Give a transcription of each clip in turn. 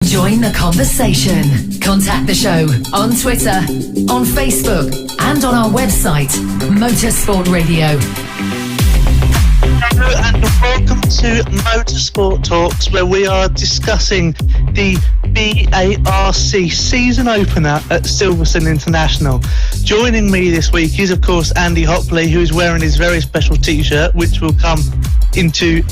Join the conversation. Contact the show on Twitter, on Facebook, and on our website, Motorsport Radio. Hello and welcome to Motorsport Talks, where we are discussing the BARC Season Opener at Silverstone International. Joining me this week is, of course, Andy Hopley, who is wearing his very special T-shirt, which will come into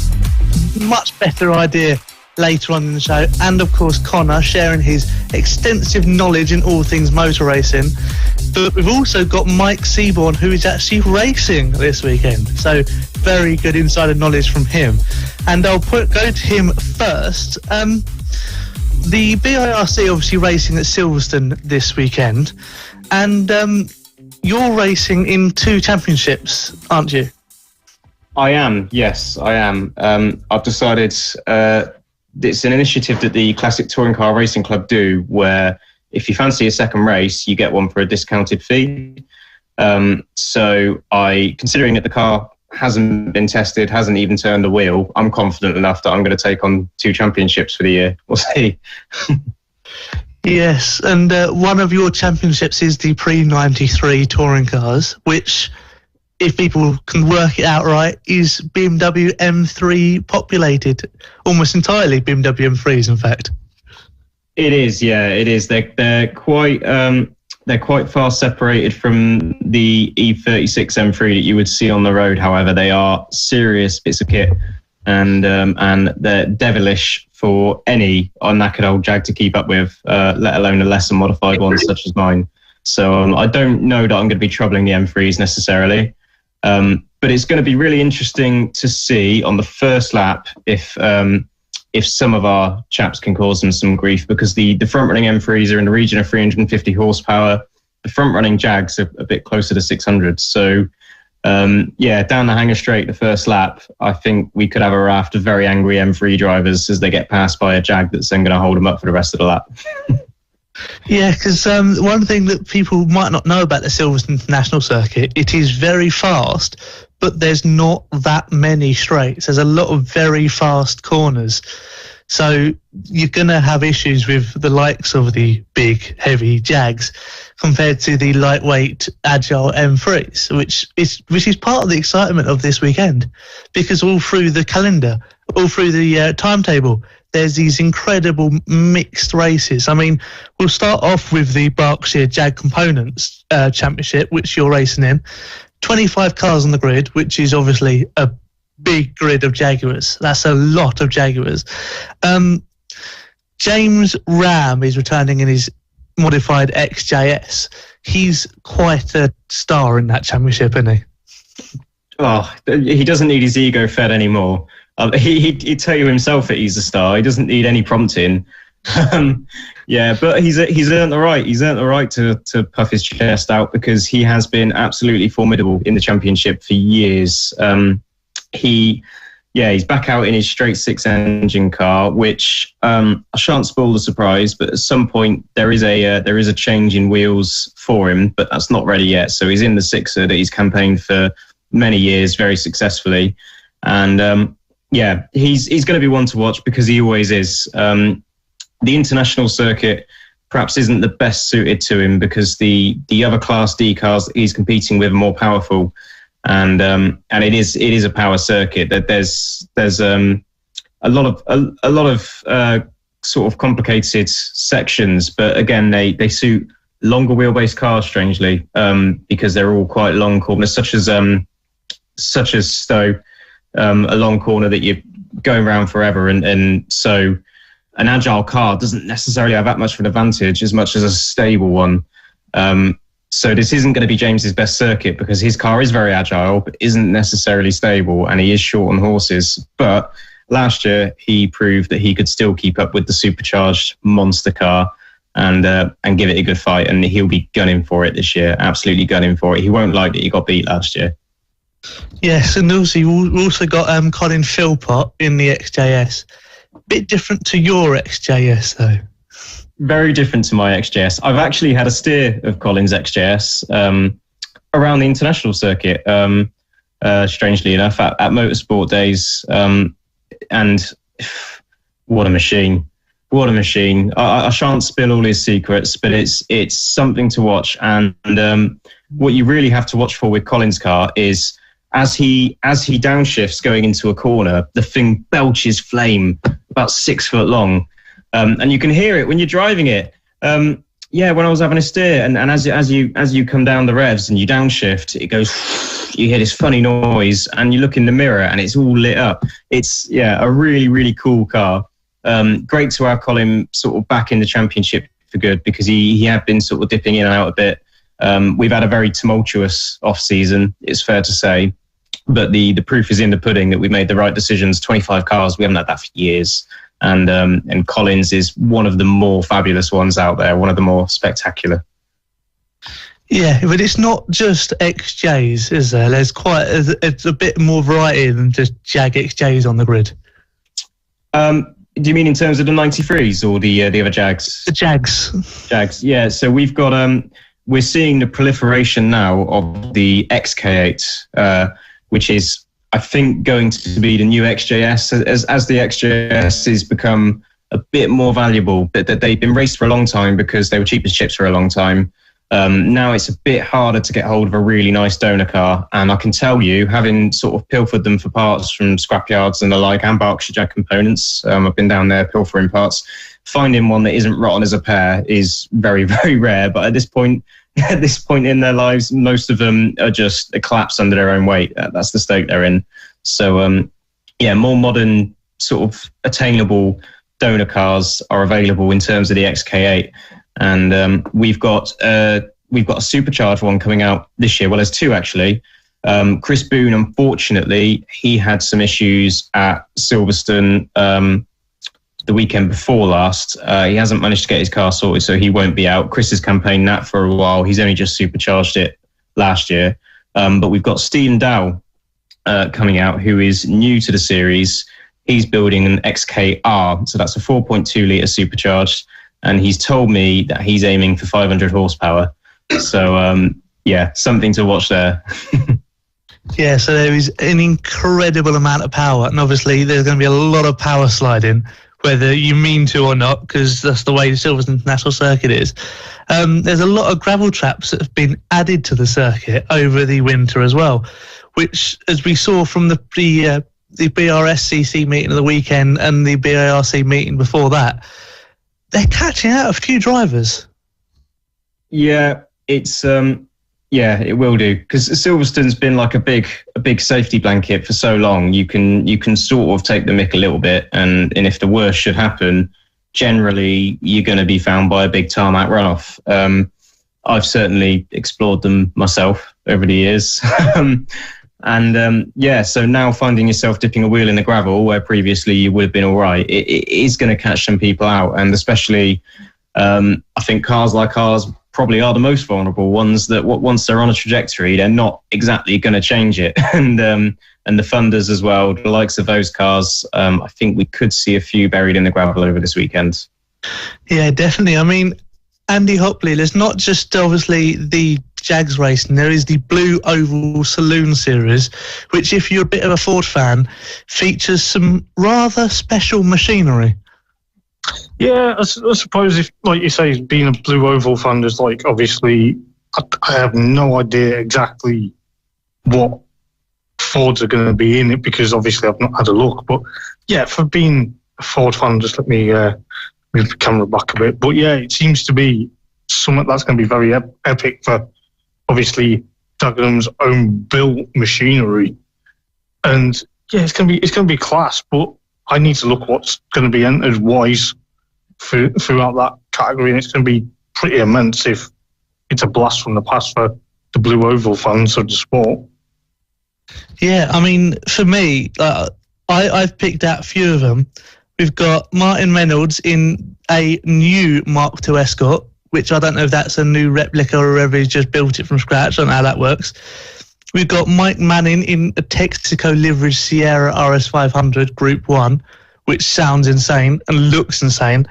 much better idea later on in the show, and of course Connor sharing his extensive knowledge in all things motor racing. But we've also got Mike Seabourne, who is actually racing this weekend, so very good insider knowledge from him. And I'll go to him first. The BIRC obviously racing at Silverstone this weekend, and you're racing in 2 championships, aren't you? I am, yes, I am. I've decided it's an initiative that the Classic Touring Car Racing Club do, where if you fancy a second race, you get one for a discounted fee. So considering that the car hasn't been tested, hasn't even turned a wheel, I'm confident enough that I'm going to take on 2 championships for the year. We'll see. Yes, and one of your championships is the pre-93 touring cars, which, if people can work it out right, is BMW M3 populated, almost entirely BMW M3s, in fact. It is, yeah, it is. They're quite far separated from the E36 M3 that you would see on the road. However, they are serious bits of kit, and they're devilish for any knackered old Jag to keep up with, let alone a lesser modified one such as mine. So I don't know that I'm going to be troubling the M3s necessarily. But it's going to be really interesting to see on the first lap if some of our chaps can cause them some grief, because the front-running M3s are in the region of 350 horsepower. The front-running Jags are a bit closer to 600. So, down the hangar straight the first lap, I think we could have a raft of very angry M3 drivers as they get passed by a Jag that's then going to hold them up for the rest of the lap. Yeah, because one thing that people might not know about the Silverstone International Circuit, it is very fast, but there's not that many straights. There's a lot of very fast corners. So you're going to have issues with the likes of the big, heavy Jags compared to the lightweight, agile M3s, which is part of the excitement of this weekend, because all through the calendar, all through the timetable, there's these incredible mixed races. I mean, we'll start off with the Berkshire Jag Components Championship, which you're racing in. 25 cars on the grid, which is obviously a big grid of Jaguars. That's a lot of Jaguars. James Ram is returning in his modified XJS. He's quite a star in that championship, isn't he? Oh, he doesn't need his ego fed anymore. He'd tell you himself that he's a star. He doesn't need any prompting. But he's earned the right. He's earned the right to puff his chest out, because he has been absolutely formidable in the championship for years. He's back out in his straight 6 engine car, which I shan't spoil the surprise, but at some point there is a change in wheels for him, but that's not ready yet. So he's in the 6er that he's campaigned for many years very successfully, and he's going to be one to watch, because he always is. The international circuit perhaps isn't the best suited to him, because the other Class D cars that he's competing with are more powerful, and it is a power circuit. That there's a lot of sort of complicated sections, but again they suit longer wheelbase cars, strangely, because they're all quite long corners, such as Stowe. A long corner that you're going around forever, and so an agile car doesn't necessarily have that much of an advantage as much as a stable one. So this isn't going to be James's best circuit, because his car is very agile but isn't necessarily stable, and he is short on horses. But last year he proved that he could still keep up with the supercharged monster car and give it a good fight, and he'll be gunning for it this year, absolutely gunning for it. He won't like that he got beat last year. Yes, and also we also got Colin Philpott in the XJS. Bit different to your XJS though. Very different to my XJS. I've actually had a steer of Colin's XJS around the international circuit, strangely enough, at Motorsport Days. And what a machine. What a machine. I shan't spill all his secrets, but it's something to watch. And what you really have to watch for with Colin's car is as he downshifts going into a corner, the thing belches flame about 6 foot long. And you can hear it when you're driving it. When I was having a steer, and as you come down the revs and you downshift, it goes, you hear this funny noise, and you look in the mirror and it's all lit up. It's a really, really cool car. Great to have Colin sort of back in the championship for good, because he had been sort of dipping in and out a bit. We've had a very tumultuous off season, it's fair to say, but the proof is in the pudding that we made the right decisions. 25 cars, we haven't had that for years. And Collins is one of the more fabulous ones out there, one of the more spectacular. Yeah, but it's not just XJs, is there? There's it's a bit more variety than just Jag XJs on the grid. Do you mean in terms of the 93s or the other Jags? The Jags. Jags, yeah. So we've got we're seeing the proliferation now of the XK8, which is, I think, going to be the new XJS as the XJS has become a bit more valuable. But that they've been raced for a long time because they were cheap as chips for a long time. Now it's a bit harder to get hold of a really nice donor car, and I can tell you, having sort of pilfered them for parts from scrapyards and the like, and Berkshire Jag components, I've been down there pilfering parts. Finding one that isn't rotten as a pair is very, very rare. But at this point in their lives, most of them are just a collapse under their own weight. That's the state they're in. So more modern, sort of attainable donor cars are available in terms of the XK8. And we've got a supercharged one coming out this year. Well, there's two actually. Chris Boone, unfortunately, he had some issues at Silverstone the weekend before last. He hasn't managed to get his car sorted, so he won't be out. Chris has campaigned that for a while. He's only just supercharged it last year. But we've got Stephen Dow coming out, who is new to the series. He's building an XKR, so that's a 4.2 litre supercharged. And he's told me that he's aiming for 500 horsepower. So, something to watch there. Yeah, so there is an incredible amount of power. And obviously there's going to be a lot of power sliding, whether you mean to or not, because that's the way the Silverstone International Circuit is. There's a lot of gravel traps that have been added to the circuit over the winter as well, which, as we saw from the BRSCC meeting of the weekend and the BARC meeting before that, they're catching out a few drivers. Yeah, it's it will do, because Silverstone's been like a big safety blanket for so long. You can sort of take the mick a little bit, and if the worst should happen, generally you're going to be found by a big tarmac runoff. I've certainly explored them myself over the years. So now finding yourself dipping a wheel in the gravel where previously you would have been all right, it is going to catch some people out. And especially, I think cars like ours probably are the most vulnerable ones, that once they're on a trajectory, they're not exactly going to change it. And the funders as well, the likes of those cars, I think we could see a few buried in the gravel over this weekend. Yeah, definitely. I mean, Andy Hopley, there's not just obviously the Jags racing, there is the Blue Oval Saloon Series, which, if you're a bit of a Ford fan, features some rather special machinery. Yeah, I suppose, if, like you say, being a Blue Oval fan, there's like, obviously, I have no idea exactly what Fords are going to be in it, because obviously I've not had a look. But yeah, for being a Ford fan, just let me move the camera back a bit. But yeah, it seems to be something that's going to be very epic for, obviously, Dagenham's own built machinery. And yeah, it's going to be class, but I need to look what's going to be entered wise throughout that category, and it's going to be pretty immense if it's a blast from the past for the Blue Oval fans of the sport. Yeah, I mean, for me, I've picked out a few of them. We've got Martin Reynolds in a new Mark II Escort, which I don't know if that's a new replica or whether he's just built it from scratch. I don't know how that works. We've got Mike Manning in a Texaco livery Sierra RS500 Group 1, which sounds insane and looks insane.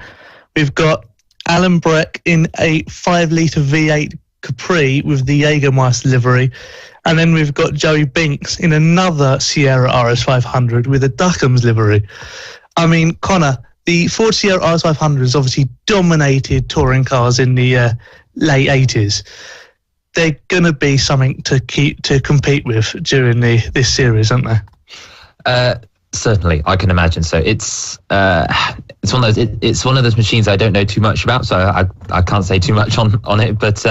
We've got Alan Breck in a 5-litre V8 Capri with the Jägermeister livery. And then we've got Joey Binks in another Sierra RS500 with a Duckham's livery. I mean, Connor, the Ford Sierra RS500s obviously dominated touring cars in the late 80s. They're going to be something to compete with during this series, aren't they? Certainly, I can imagine. So it's one of those machines I don't know too much about, so I can't say too much on it. But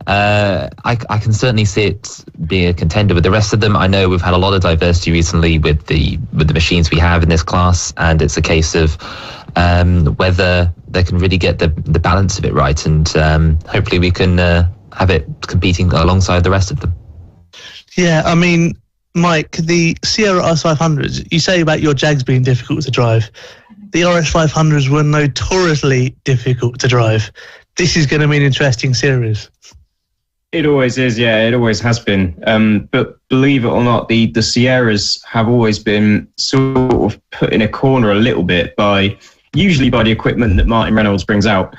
I can certainly see it being a contender with the rest of them. I know we've had a lot of diversity recently with the machines we have in this class, and it's a case of whether they can really get the balance of it right, and hopefully we can have it competing alongside the rest of them. Yeah, I mean, Mike, the Sierra RS500s, you say about your Jags being difficult to drive. The RS500s were notoriously difficult to drive. This is going to be an interesting series. It always is, yeah, it always has been. But believe it or not, the Sierras have always been sort of put in a corner a little bit usually by the equipment that Martin Reynolds brings out.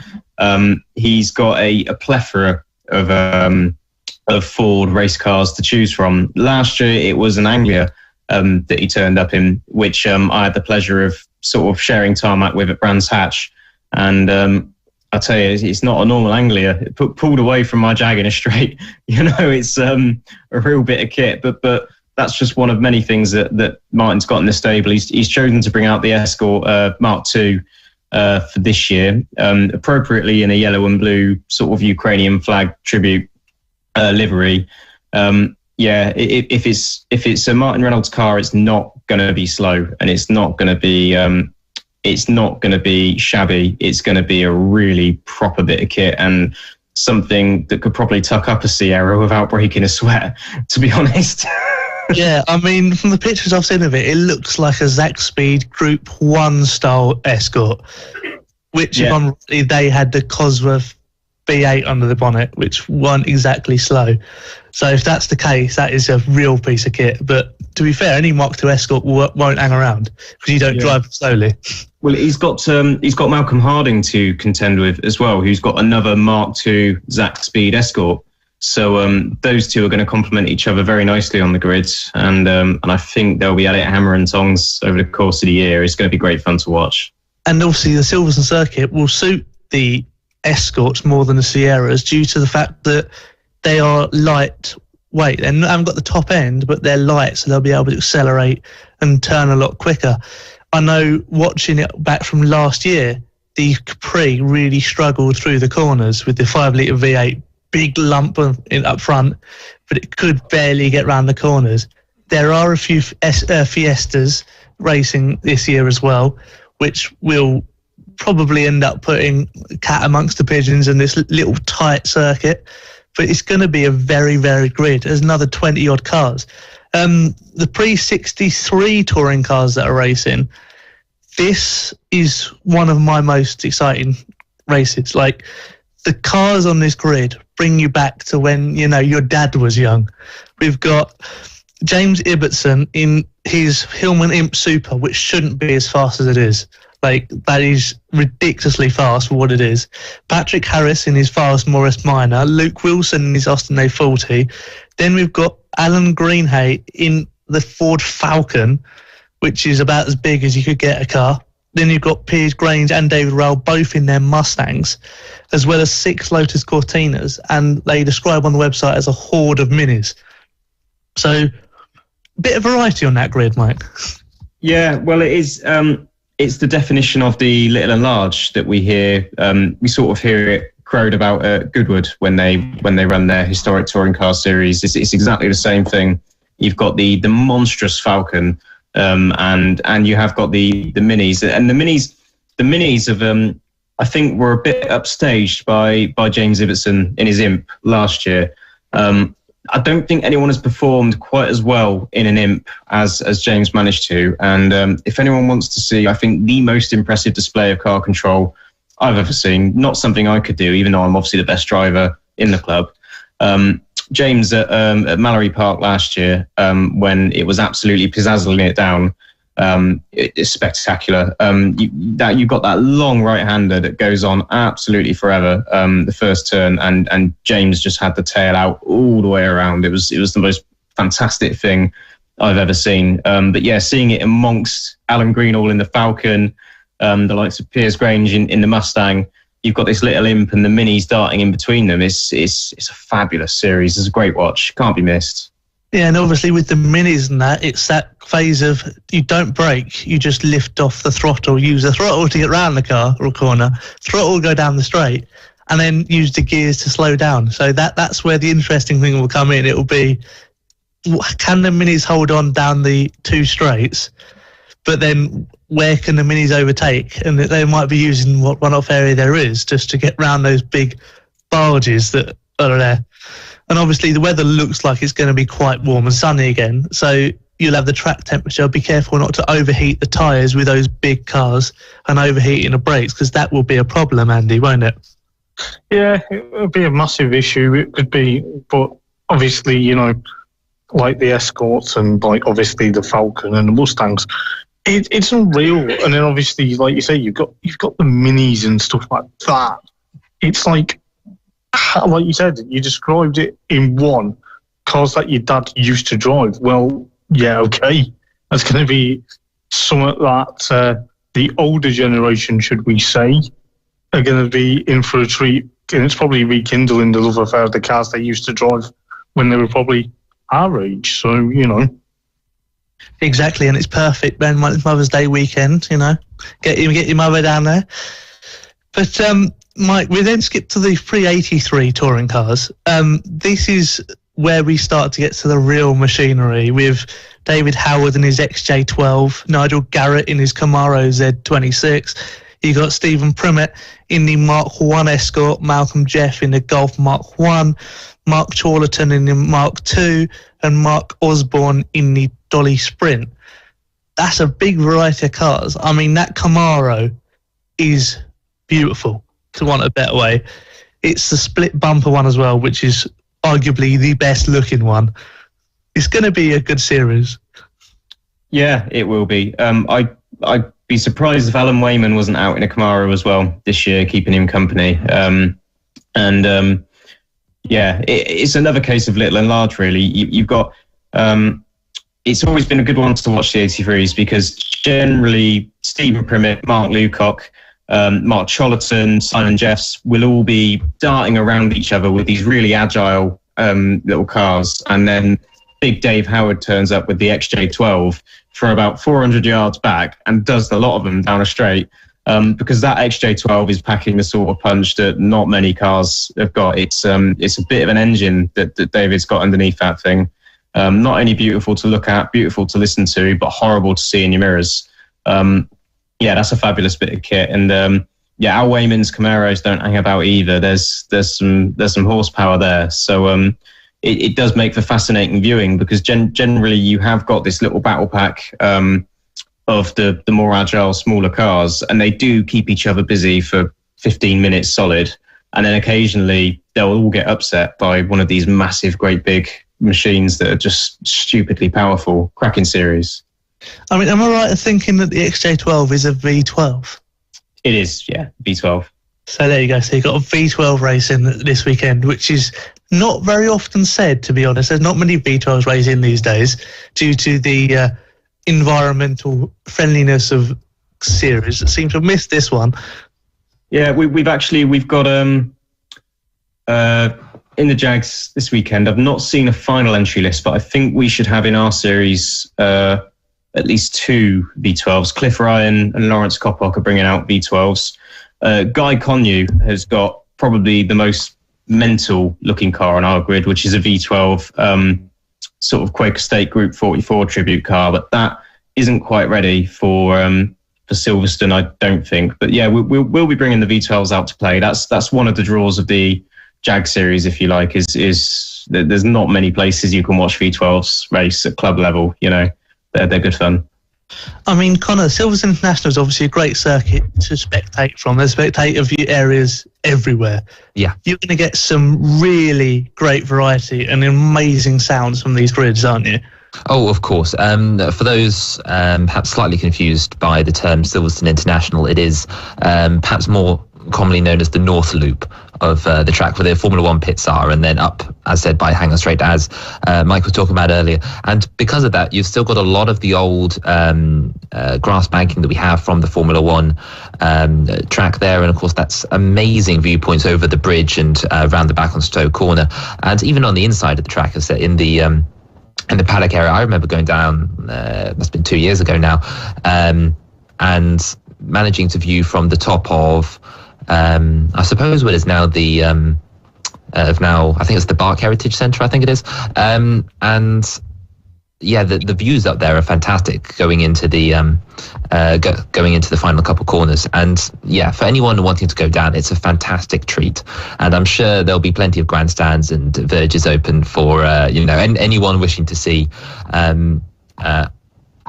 He's got a plethora of Ford race cars to choose from. Last year, it was an Anglia that he turned up in, which I had the pleasure of sort of sharing tarmac with at Brands Hatch. And I tell you, it's not a normal Anglia. It pulled away from my Jag in a straight. It's a real bit of kit, but that's just one of many things that Martin's got in the stable. He's chosen to bring out the Escort Mark II for this year, appropriately in a yellow and blue sort of Ukrainian flag tribute livery. If it's a Martin Reynolds car, it's not going to be slow, and it's not going to be shabby. It's going to be a really proper bit of kit, and something that could probably tuck up a Sierra without breaking a sweat, to be honest. Yeah, I mean, from the pictures I've seen of it, it looks like a Zach Speed Group 1 style Escort, which they had the Cosworth V8 under the bonnet, which weren't exactly slow. So if that's the case, that is a real piece of kit. But to be fair, any Mark II Escort won't hang around because you don't drive slowly. Well, he's got Malcolm Harding to contend with as well, who's got another Mark II Zach Speed Escort. So those two are going to complement each other very nicely on the grids, and I think they'll be at it hammer and tongs over the course of the year. It's going to be great fun to watch. And obviously, the Silverstone circuit will suit the Escorts more than the Sierras due to the fact that they are lightweight. They haven't got the top end, but they're light, so they'll be able to accelerate and turn a lot quicker. I know watching it back from last year, the Capri really struggled through the corners with the 5-litre V8, big lump up front, but it could barely get round the corners. There are a few Fiestas racing this year as well, which will probably end up putting cat amongst the pigeons in this little tight circuit, but it's going to be a very, very grid. There's another 20-odd cars. The pre-63 touring cars that are racing, this is one of my most exciting races. Like, the cars on this grid bring you back to when, your dad was young. We've got James Ibbotson in his Hillman Imp Super, which shouldn't be as fast as it is. Like, that is ridiculously fast for what it is. Patrick Harris in his fast Morris Minor. Luke Wilson in his Austin A40. Then we've got Alan Greenhay in the Ford Falcon, which is about as big as you could get a car. Then you've got Piers Grange and David Rowell both in their Mustangs, as well as 6 Lotus Cortinas, and they describe on the website as a horde of minis. So, bit of variety on that grid, Mike. Yeah, well, it is. It's the definition of the little and large that we hear. We sort of hear it crowed about at Goodwood when they run their historic touring car series. It's exactly the same thing. You've got the monstrous Falcon, and you have got the minis, and the minis of I think were a bit upstaged by James Ibbotson in his Imp last year. I don't think anyone has performed quite as well in an Imp as James managed to. And if anyone wants to see, I think, the most impressive display of car control I've ever seen, not something I could do, even though I'm obviously the best driver in the club. James at Mallory Park last year, when it was absolutely pizzazzling it down, it's spectacular. You've got that long right-hander that goes on absolutely forever, the first turn, and James just had the tail out all the way around. It was the most fantastic thing I've ever seen. But yeah, seeing it amongst Alan Greenall in the Falcon, the likes of Piers Grange in the Mustang. You've got this little imp and the minis darting in between them. It's a fabulous series. It's a great watch. Can't be missed. Yeah, and obviously with the minis and that, it's that phase of you don't brake, you just lift off the throttle, use the throttle to get round the car or corner, throttle will go down the straight, and then use the gears to slow down. So that's where the interesting thing will come in. It will be, can the minis hold on down the two straights, but then where can the minis overtake? And they might be using what runoff area there is just to get round those big barges that are there. And obviously the weather looks like it's going to be quite warm and sunny again. So you'll have the track temperature. Be careful not to overheat the tyres with those big cars and overheating the brakes, because that will be a problem, Andy, won't it? Yeah, it would be a massive issue. It could be, but obviously, you know, like the Escorts and like obviously the Falcon and the Mustangs, it's unreal. And then obviously, like you say, you've got the minis and stuff like that. It's like you said, you described it in one, cars that your dad used to drive. Well, yeah, okay. That's going to be something that the older generation, should we say, are going to be in for a treat. And it's probably rekindling the love affair of the cars they used to drive when they were probably our age. So, you know. Exactly, and it's perfect, Ben. Mother's Day weekend, you know. Get your mother down there. But, Mike, we then skip to the pre-83 touring cars. This is where we start to get to the real machinery with David Howard in his XJ12, Nigel Garrett in his Camaro Z26. You got Stephen Primmett in the Mark 1 Escort, Malcolm Jeff in the Golf Mark 1, Mark Chorlton in the Mark 2, and Mark Osborne in the Dolly Sprint. That's a big variety of cars. I mean, that Camaro is beautiful, to want a better way. It's the split bumper one as well, which is arguably the best looking one. It's going to be a good series. Yeah, it will be. I'd be surprised if Alan Wayman wasn't out in a Camaro as well this year, keeping him company. It's another case of little and large, really. You've got... it's always been a good one to watch the 83s because generally Stephen Primmett, Mark Lucock, Mark Chollerton, Simon Jeffs will all be darting around each other with these really agile little cars. And then Big Dave Howard turns up with the XJ12 for about 400 yards back and does a lot of them down a straight because that XJ12 is packing the sort of punch that not many cars have got. It's a bit of an engine that David's got underneath that thing. Not only beautiful to look at, beautiful to listen to, but horrible to see in your mirrors. That's a fabulous bit of kit. And Al Wayman's Camaros don't hang about either. There's some horsepower there. So it does make for fascinating viewing because generally you have got this little battle pack of the more agile, smaller cars, and they do keep each other busy for 15 minutes solid. And then occasionally they'll all get upset by one of these massive, great big machines that are just stupidly powerful. Cracking series. I mean, am I right in thinking that the XJ12 is a V12? It is, yeah, V12. So there you go. So you've got a V12 racing this weekend, which is not very often said, to be honest. There's not many V12s racing these days due to the environmental friendliness of series. It seems to have missed this one. Yeah, we've got in the Jags this weekend. I've not seen a final entry list, but I think we should have in our series at least 2 V12s. Cliff Ryan and Lawrence Coppock are bringing out V12s. Guy Connew has got probably the most mental looking car on our grid, which is a V12 sort of Quaker State Group 44 tribute car, but that isn't quite ready for Silverstone, I don't think. But yeah, we'll be bringing the V12s out to play. That's one of the draws of the Jag series, if you like, is there's not many places you can watch V12s race at club level. You know, they're good fun. I mean, Connor, Silverstone International is obviously a great circuit to spectate from. There's spectator view areas everywhere. Yeah. You're going to get some really great variety and amazing sounds from these grids, aren't you? Oh, of course. For those perhaps slightly confused by the term Silverstone International, it is perhaps more commonly known as the North Loop the track where the Formula One pits are, and then up, as said, by Hangar Straight, as Mike was talking about earlier. And because of that, you've still got a lot of the old grass banking that we have from the Formula One track there, and of course that's amazing viewpoints over the bridge and round the back on Stowe Corner, and even on the inside of the track, as in the paddock area. I remember going down, that's been 2 years ago now, and managing to view from the top of, I suppose what is now the, I think it's the Bark Heritage Centre, I think it is. And yeah, the views up there are fantastic going into the final couple corners. And yeah, for anyone wanting to go down, it's a fantastic treat. And I'm sure there'll be plenty of grandstands and verges open for anyone wishing to see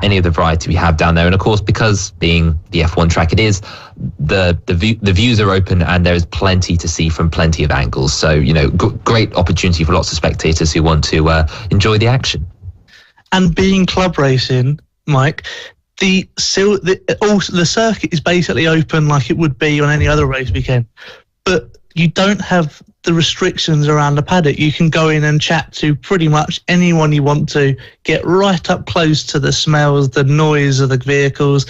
any of the variety we have down there. And of course, because being the F1 track, it is the views are open, and there is plenty to see from plenty of angles. So great opportunity for lots of spectators who want to enjoy the action. And being club racing, Mike, the circuit is basically open like it would be on any other race weekend, but you don't have the restrictions around the paddock. You can go in and chat to pretty much anyone you want to, get right up close to the smells, the noise of the vehicles.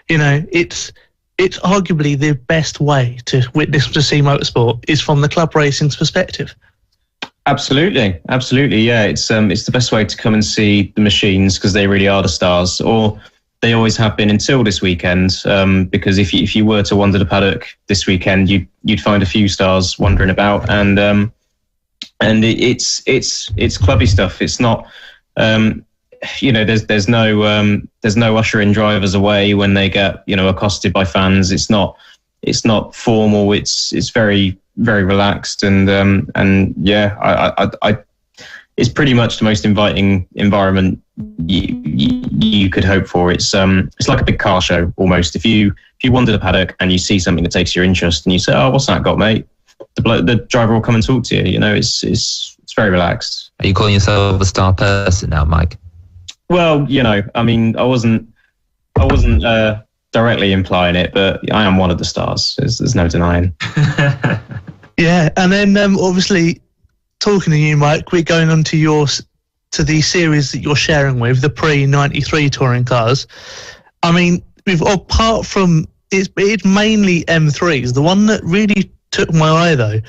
It's arguably the best way to see motorsport is from the club racing's perspective. Absolutely. Yeah, it's the best way to come and see the machines, because they really are the stars, or they always have been until this weekend. Because if you were to wander the paddock this weekend, you'd find a few stars wandering about, and it's clubby stuff. It's not, there's no ushering drivers away when they get accosted by fans. It's not formal. It's very, very relaxed, and I it's pretty much the most inviting environment you could hope for. It's like a big car show almost. If you wander the paddock and you see something that takes your interest and you say, "Oh, what's that got, mate?" The driver will come and talk to you. It's very relaxed. Are you calling yourself a star person now, Mike? Well, I mean, I wasn't directly implying it, but I am one of the stars. There's no denying. Yeah, and then obviously, talking to you, Mike, we're going on to the series that you're sharing with, the pre-93 touring cars. I mean, apart from it's mainly M3s. The one that really took my eye, though,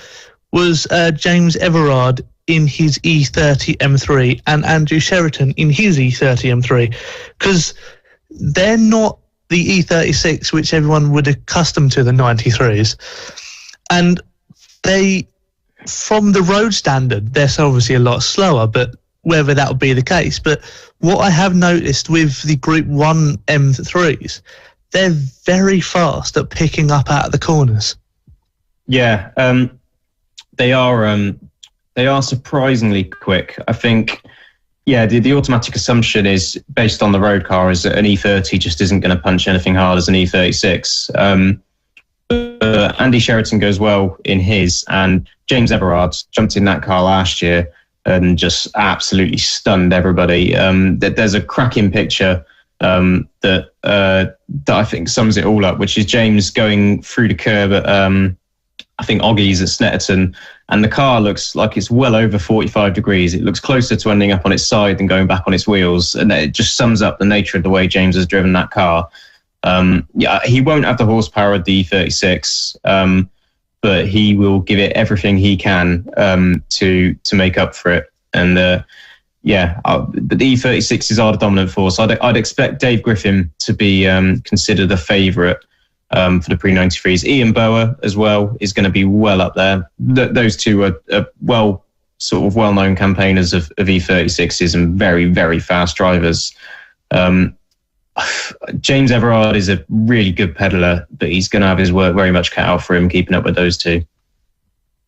was James Everard in his E30 M3 and Andrew Sheraton in his E30 M3, because they're not the E36, which everyone would accustomed to, the 93s. And they, from the road standard, they're obviously a lot slower, but whether that would be the case. But what I have noticed with the Group 1 M3s, they're very fast at picking up out of the corners. Yeah, they are surprisingly quick. I think, yeah, the automatic assumption is, based on the road car, is that an E30 just isn't going to punch anything hard as an E36. Andy Sheraton goes well in his, and James Everard jumped in that car last year and just absolutely stunned everybody. There's a cracking picture that I think sums it all up, which is James going through the curb at I think Oggie's at Snetterton, and the car looks like it's well over 45 degrees. It looks closer to ending up on its side than going back on its wheels, and it just sums up the nature of the way James has driven that car. Yeah, he won't have the horsepower of the E36, but he will give it everything he can to make up for it. And the E36s are the dominant force. I'd expect Dave Griffin to be considered a favourite for the pre-93s. Ian Bower as well is going to be well up there. Those two are well-known campaigners of E36s and very, very fast drivers. James Everard is a really good peddler, but he's going to have his work very much cut out for him keeping up with those two.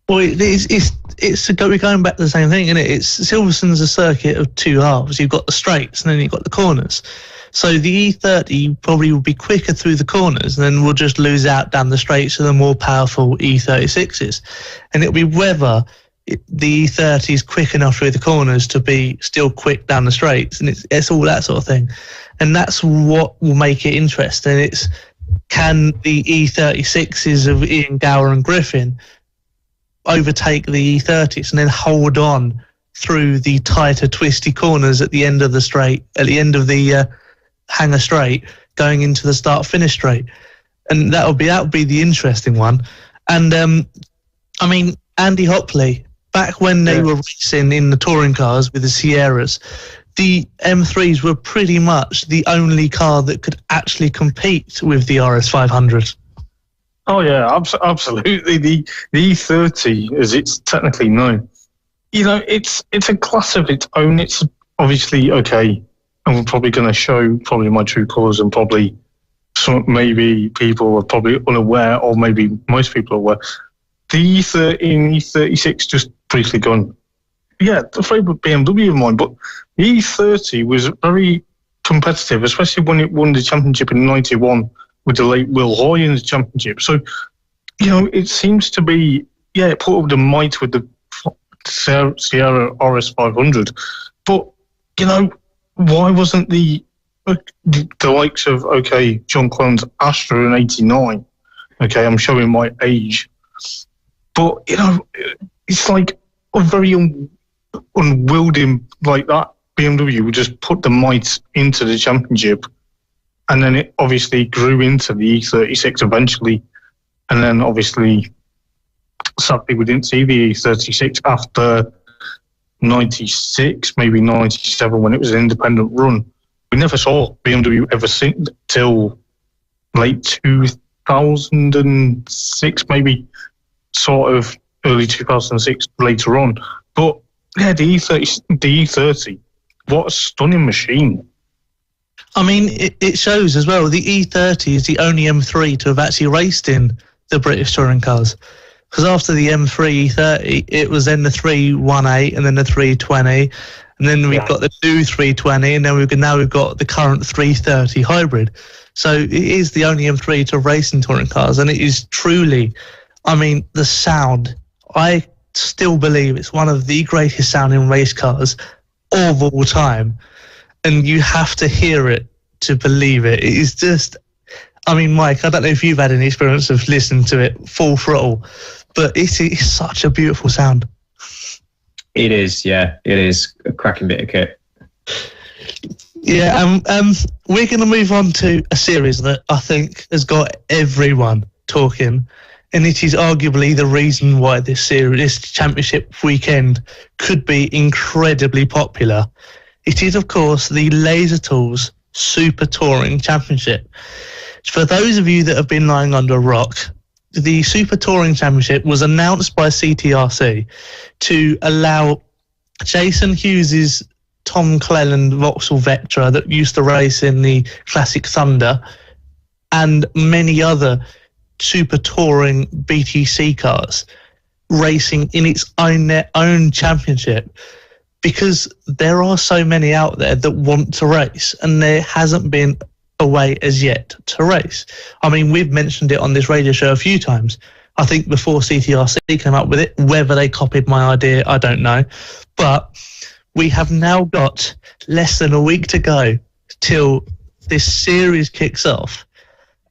Well, we're going back to the same thing, isn't it? Silverstone's a circuit of two halves. You've got the straights and then you've got the corners. So the E30 probably will be quicker through the corners, and then we'll just lose out down the straights to the more powerful E36s. And it'll be whether the E30 is quick enough through the corners to be still quick down the straights, and it's all that sort of thing. And that's what will make it interesting. Can the E36s of Ian Gower and Griffin overtake the E30s and then hold on through the tighter, twisty corners at the end of the straight, at the end of the Hangar straight, going into the start-finish straight. And that would be the interesting one. And I mean, Andy Hopley, back when they were racing in the touring cars with the Sierras, the M3s were pretty much the only car that could actually compete with the RS500. Oh yeah, absolutely. The E30, as it's technically known, you know, it's a class of its own. It's obviously okay, and we're probably going to show probably my true colours, and probably maybe people are probably unaware, or maybe most people are aware. The E30 and E36 just briefly gone. Yeah, the favourite BMW of mine, but the E30 was very competitive, especially when it won the championship in '91 with the late Will Hoy in the championship. So, you know, it seems to be, it put up the might with the Sierra RS500. But, you know, why wasn't the likes of, John Clon's Astra in '89? Okay, I'm showing my age. But, you know, it's like a very unwielding, like that BMW would just put the might into the championship, and then it obviously grew into the E36 eventually, and then obviously sadly we didn't see the E36 after 96, maybe 97, when it was an independent run. We never saw BMW ever since till late 2006, maybe sort of early 2006 later on. But yeah, the E30, what a stunning machine. I mean, it shows as well, the E30 is the only M3 to have actually raced in the British touring cars. Because after the M3 E30, it was then the 318 and then the 320, and then we've got the new 320, and then now we've got the current 330 hybrid. So it is the only M3 to race in touring cars, and it is truly, I mean, the sound, I still believe it's one of the greatest sounding race cars of all time. And you have to hear it to believe it. It is just, I mean, Mike, I don't know if you've had any experience of listening to it full throttle, but it is such a beautiful sound. It is, yeah. It is a cracking bit of kit. Yeah, we're going to move on to a series that I think has got everyone talking, and it is arguably the reason why this championship weekend could be incredibly popular. It is, of course, the Laser Tools Super Touring Championship. For those of you that have been lying under a rock, the Super Touring Championship was announced by CTRC to allow Jason Hughes's Tom Cleland Vauxhall Vectra that used to race in the Classic Thunder and many other Super Touring BTC cars racing in their own championship. Because there are so many out there that want to race, and there hasn't been a way as yet to race. I mean, we've mentioned it on this radio show a few times. I think before CTRC came up with it, whether they copied my idea, I don't know. But we have now got less than a week to go till this series kicks off.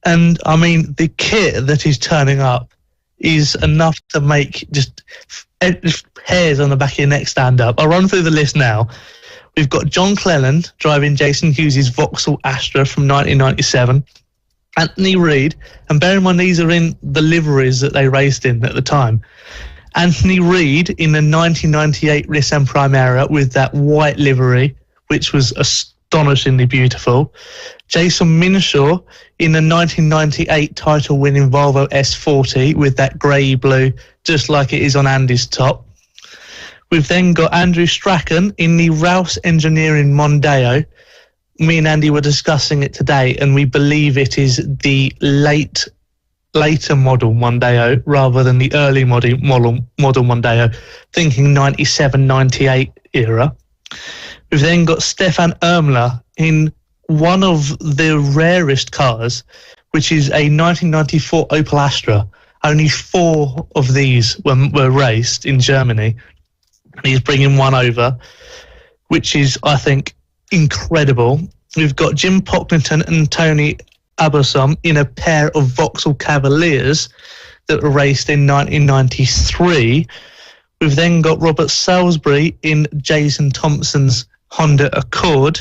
And I mean, the kit that is turning up is enough to make just hairs on the back of your neck stand up. I'll run through the list now. We've got John Cleland driving Jason Hughes's Vauxhall Astra from 1997. Anthony Reid, and bear in mind these are in the liveries that they raced in at the time. Anthony Reid in the 1998 Nissan Primera with that white livery, which was astonishingly beautiful. Jason Minshaw in the 1998 title-winning Volvo S40 with that grey blue, just like it is on Andy's top. We've then got Andrew Strachan in the Rouse Engineering Mondeo. Me and Andy were discussing it today, and we believe it is the later model Mondeo rather than the early model Mondeo, thinking 97, 98 era. We've then got Stefan Ermler in one of the rarest cars, which is a 1994 Opel Astra. Only 4 of these were raced in Germany. He's bringing one over, which is, I think, incredible. We've got Jim Pocklington and Tony Abosom in a pair of Vauxhall Cavaliers that were raced in 1993. We've then got Robert Salisbury in Jason Thompson's Honda Accord.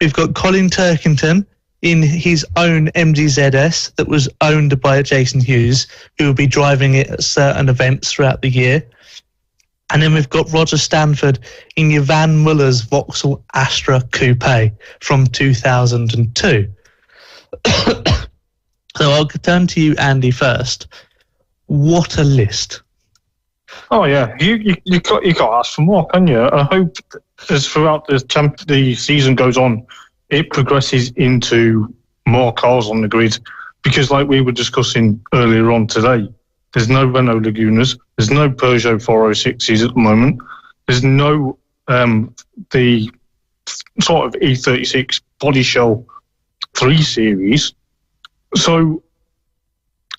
We've got Colin Turkington in his own MGZS that was owned by Jason Hughes, who will be driving it at certain events throughout the year. And then we've got Roger Stanford in Jovan Muller's Vauxhall Astra Coupe from 2002. So I'll turn to you, Andy, first. What a list. Oh, yeah. You can't ask for more, can you? I hope as throughout the season goes on, it progresses into more cars on the grid. Because like we were discussing earlier on today, there's no Renault Lagunas, there's no Peugeot 406s at the moment, there's no the sort of E36 body shell 3 Series. So,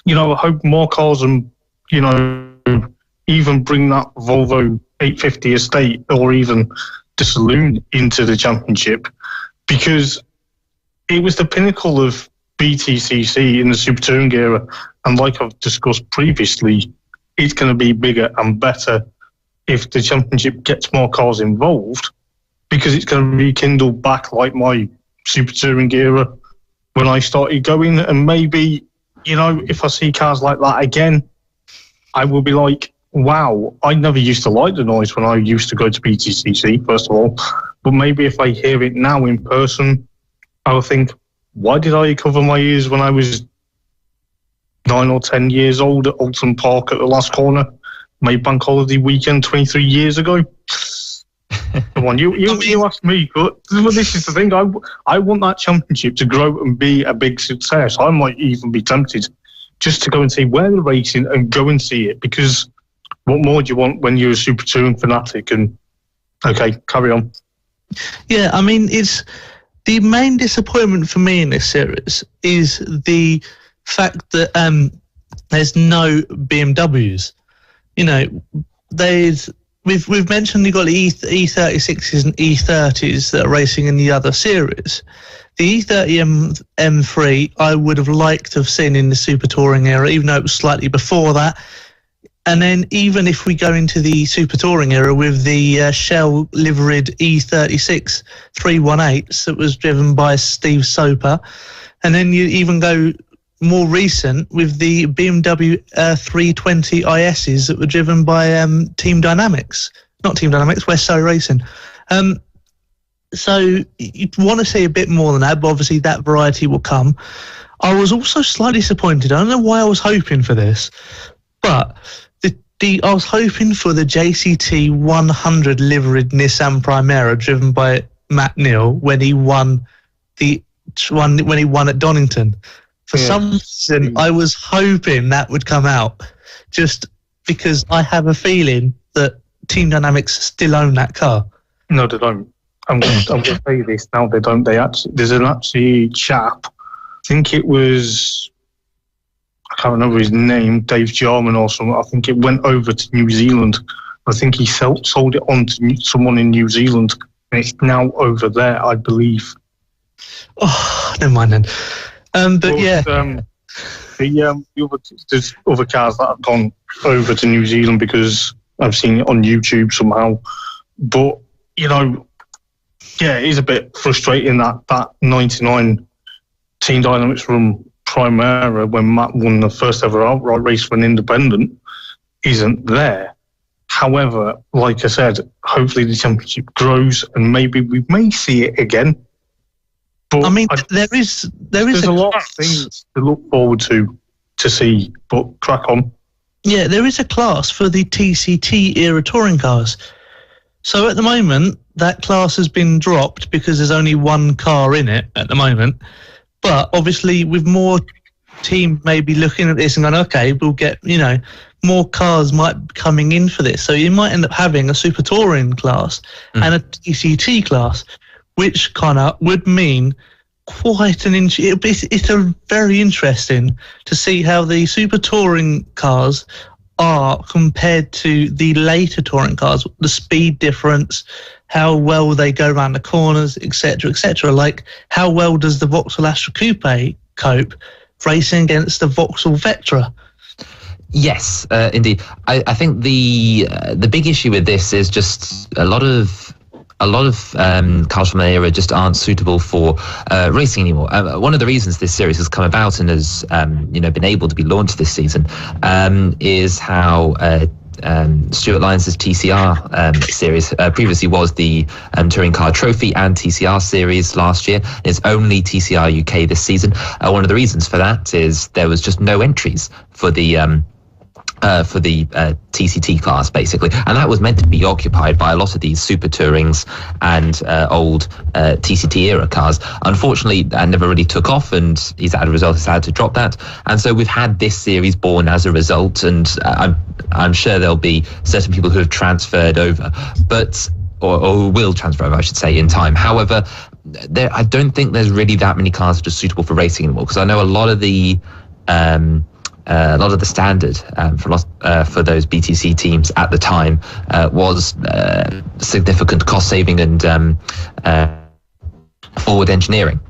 I hope more cars and, even bring that Volvo 850 estate or even the saloon into the championship, because it was the pinnacle of BTCC in the Super Touring era. And like I've discussed previously, it's going to be bigger and better if the championship gets more cars involved, because it's going to rekindle back like my Super Touring era when I started going. And maybe, if I see cars like that again, I will be like, wow, I never used to like the noise when I used to go to BTCC, first of all. But maybe if I hear it now in person, I'll think, why did I cover my ears when I was 9 or 10 years old at Alton Park at the last corner, May Bank Holiday weekend 23 years ago? Come on, you asked me, but this is the thing. I want that championship to grow and be a big success. I might even be tempted just to go and see where they're racing and go and see it, because what more do you want when you're a Super Touring fanatic? And okay, carry on. Yeah, I mean, it's the main disappointment for me in this series is the fact that there's no BMWs. We've mentioned you've got the E36s and E30s that are racing in the other series. The E30 M3 I would have liked to have seen in the Super Touring era, even though it was slightly before that. And then even if we go into the Super Touring era with the Shell liveried E36 318s that was driven by Steve Soper, and then you even go more recent with the BMW 320 ISs that were driven by Team Dynamics, not Team Dynamics, West Racing. So you'd want to see a bit more than that, but obviously that variety will come. I was also slightly disappointed. I don't know why I was hoping for this, but I was hoping for the JCT 100 liveried Nissan Primera driven by Matt Neal when he won at Donington. For some reason, I was hoping that would come out, just because I have a feeling that Team Dynamics still own that car. No, they don't. I'm going to say this now. They don't. There's an chap. I think it was. I can't remember his name. Dave Jarman or something. I think it went over to New Zealand. I think he sold it on to someone in New Zealand, and it's now over there, I believe. Oh, never mind then. There's other cars that have gone over to New Zealand because I've seen it on YouTube somehow. But, it is a bit frustrating that 99 Team Dynamics run Primera when Matt won the first ever outright race for an independent isn't there. However, like I said, hopefully the championship grows and maybe we may see it again. But I mean, there's a lot of things to look forward to see, but crack on. Yeah, there is a class for the TCT era touring cars. So at the moment, that class has been dropped because there's only one car in it at the moment. But obviously, with more team maybe looking at this and going, okay, we'll get, more cars might be coming in for this. So you might end up having a Super Touring class and a TCT class, which kind of would mean quite it's a very interesting to see how the Super Touring cars are compared to the later touring cars, the speed difference, how well they go around the corners, etc., etc. Like, how well does the Vauxhall Astra Coupe cope racing against the Vauxhall Vectra? Yes, indeed. I think the big issue with this is just a lot of cars from the era just aren't suitable for racing anymore. One of the reasons this series has come about and has been able to be launched this season is how Stuart Lyons' TCR series previously was the Touring Car Trophy and TCR series last year. It's only TCR UK this season. One of the reasons for that is there was just no entries for the TCT class, basically, and that was meant to be occupied by a lot of these super tourings and old TCT era cars. Unfortunately, that never really took off, and he's as a result has had to drop that. And so we've had this series born as a result, and I'm sure there'll be certain people who have transferred over, or will transfer over, I should say, in time. However, I don't think there's really that many cars that are suitable for racing anymore, because I know a lot of the standard for those BTC teams at the time was significant cost saving and forward engineering.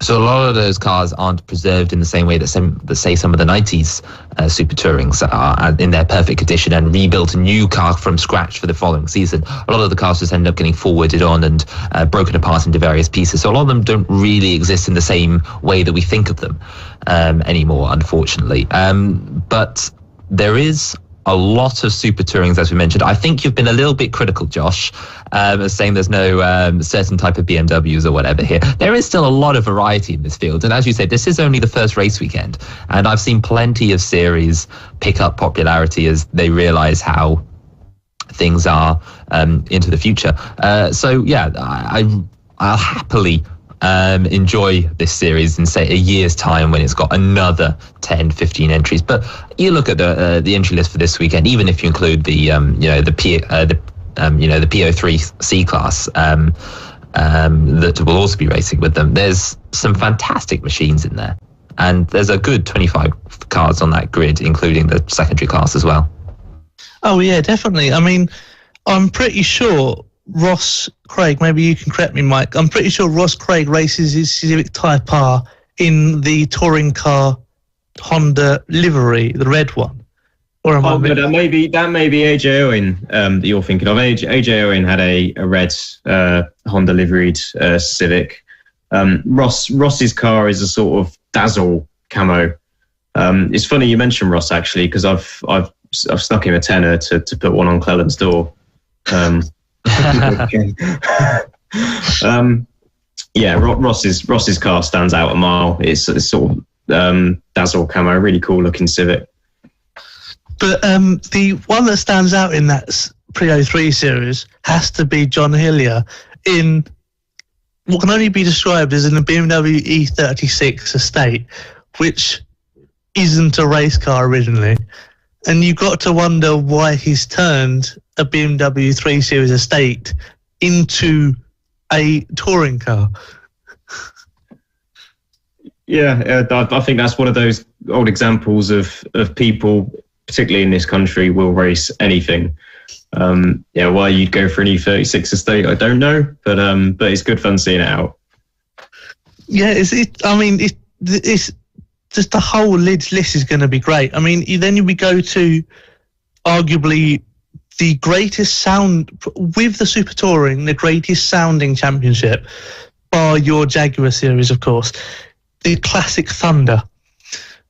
So a lot of those cars aren't preserved in the same way that say some of the 90s Super Tourings are in their perfect condition and rebuilt a new car from scratch for the following season. A lot of the cars just end up getting forwarded on and broken apart into various pieces. So a lot of them don't really exist in the same way that we think of them anymore, unfortunately. But there is a lot of Super Tourings, as we mentioned. I think you've been a little bit critical, Josh, saying there's no certain type of BMWs or whatever here. There is still a lot of variety in this field. And as you said, this is only the first race weekend. And I've seen plenty of series pick up popularity as they realize how things are into the future. So, yeah, I'll happily enjoy this series in, say, a year's time when it's got another 10, 15 entries. But you look at the entry list for this weekend, even if you include the PO3 C class that will also be racing with them. There's some fantastic machines in there, and there's a good 25 cars on that grid, including the secondary class as well. Oh yeah, definitely. I mean, I'm pretty sure Ross Craig, maybe you can correct me, Mike, I'm pretty sure Ross Craig races his Civic Type R in the touring car Honda livery, the red one. Or am but that may be AJ Owen that you're thinking of. AJ Owen had a red Honda liveried Civic. Ross's car is a sort of dazzle camo. It's funny you mentioned Ross, actually, because I've snuck him a tenner to put one on Cleland's door. Ross's car stands out a mile. It's sort of dazzle camo, really cool looking Civic. But the one that stands out in that Prio 3 series has to be John Hillier in what can only be described as in a BMW E36 estate, which isn't a race car originally. And you've got to wonder why he's turned a BMW 3 Series estate into a touring car. Yeah, I think that's one of those old examples of people, particularly in this country, will race anything. Why you'd go for an E36 estate, I don't know, but it's good fun seeing it out. Yeah, it's just the whole list is going to be great. I mean, then we go to arguably the greatest sound with the Super Touring, the greatest sounding championship, bar your Jaguar series, of course, the Classic Thunder,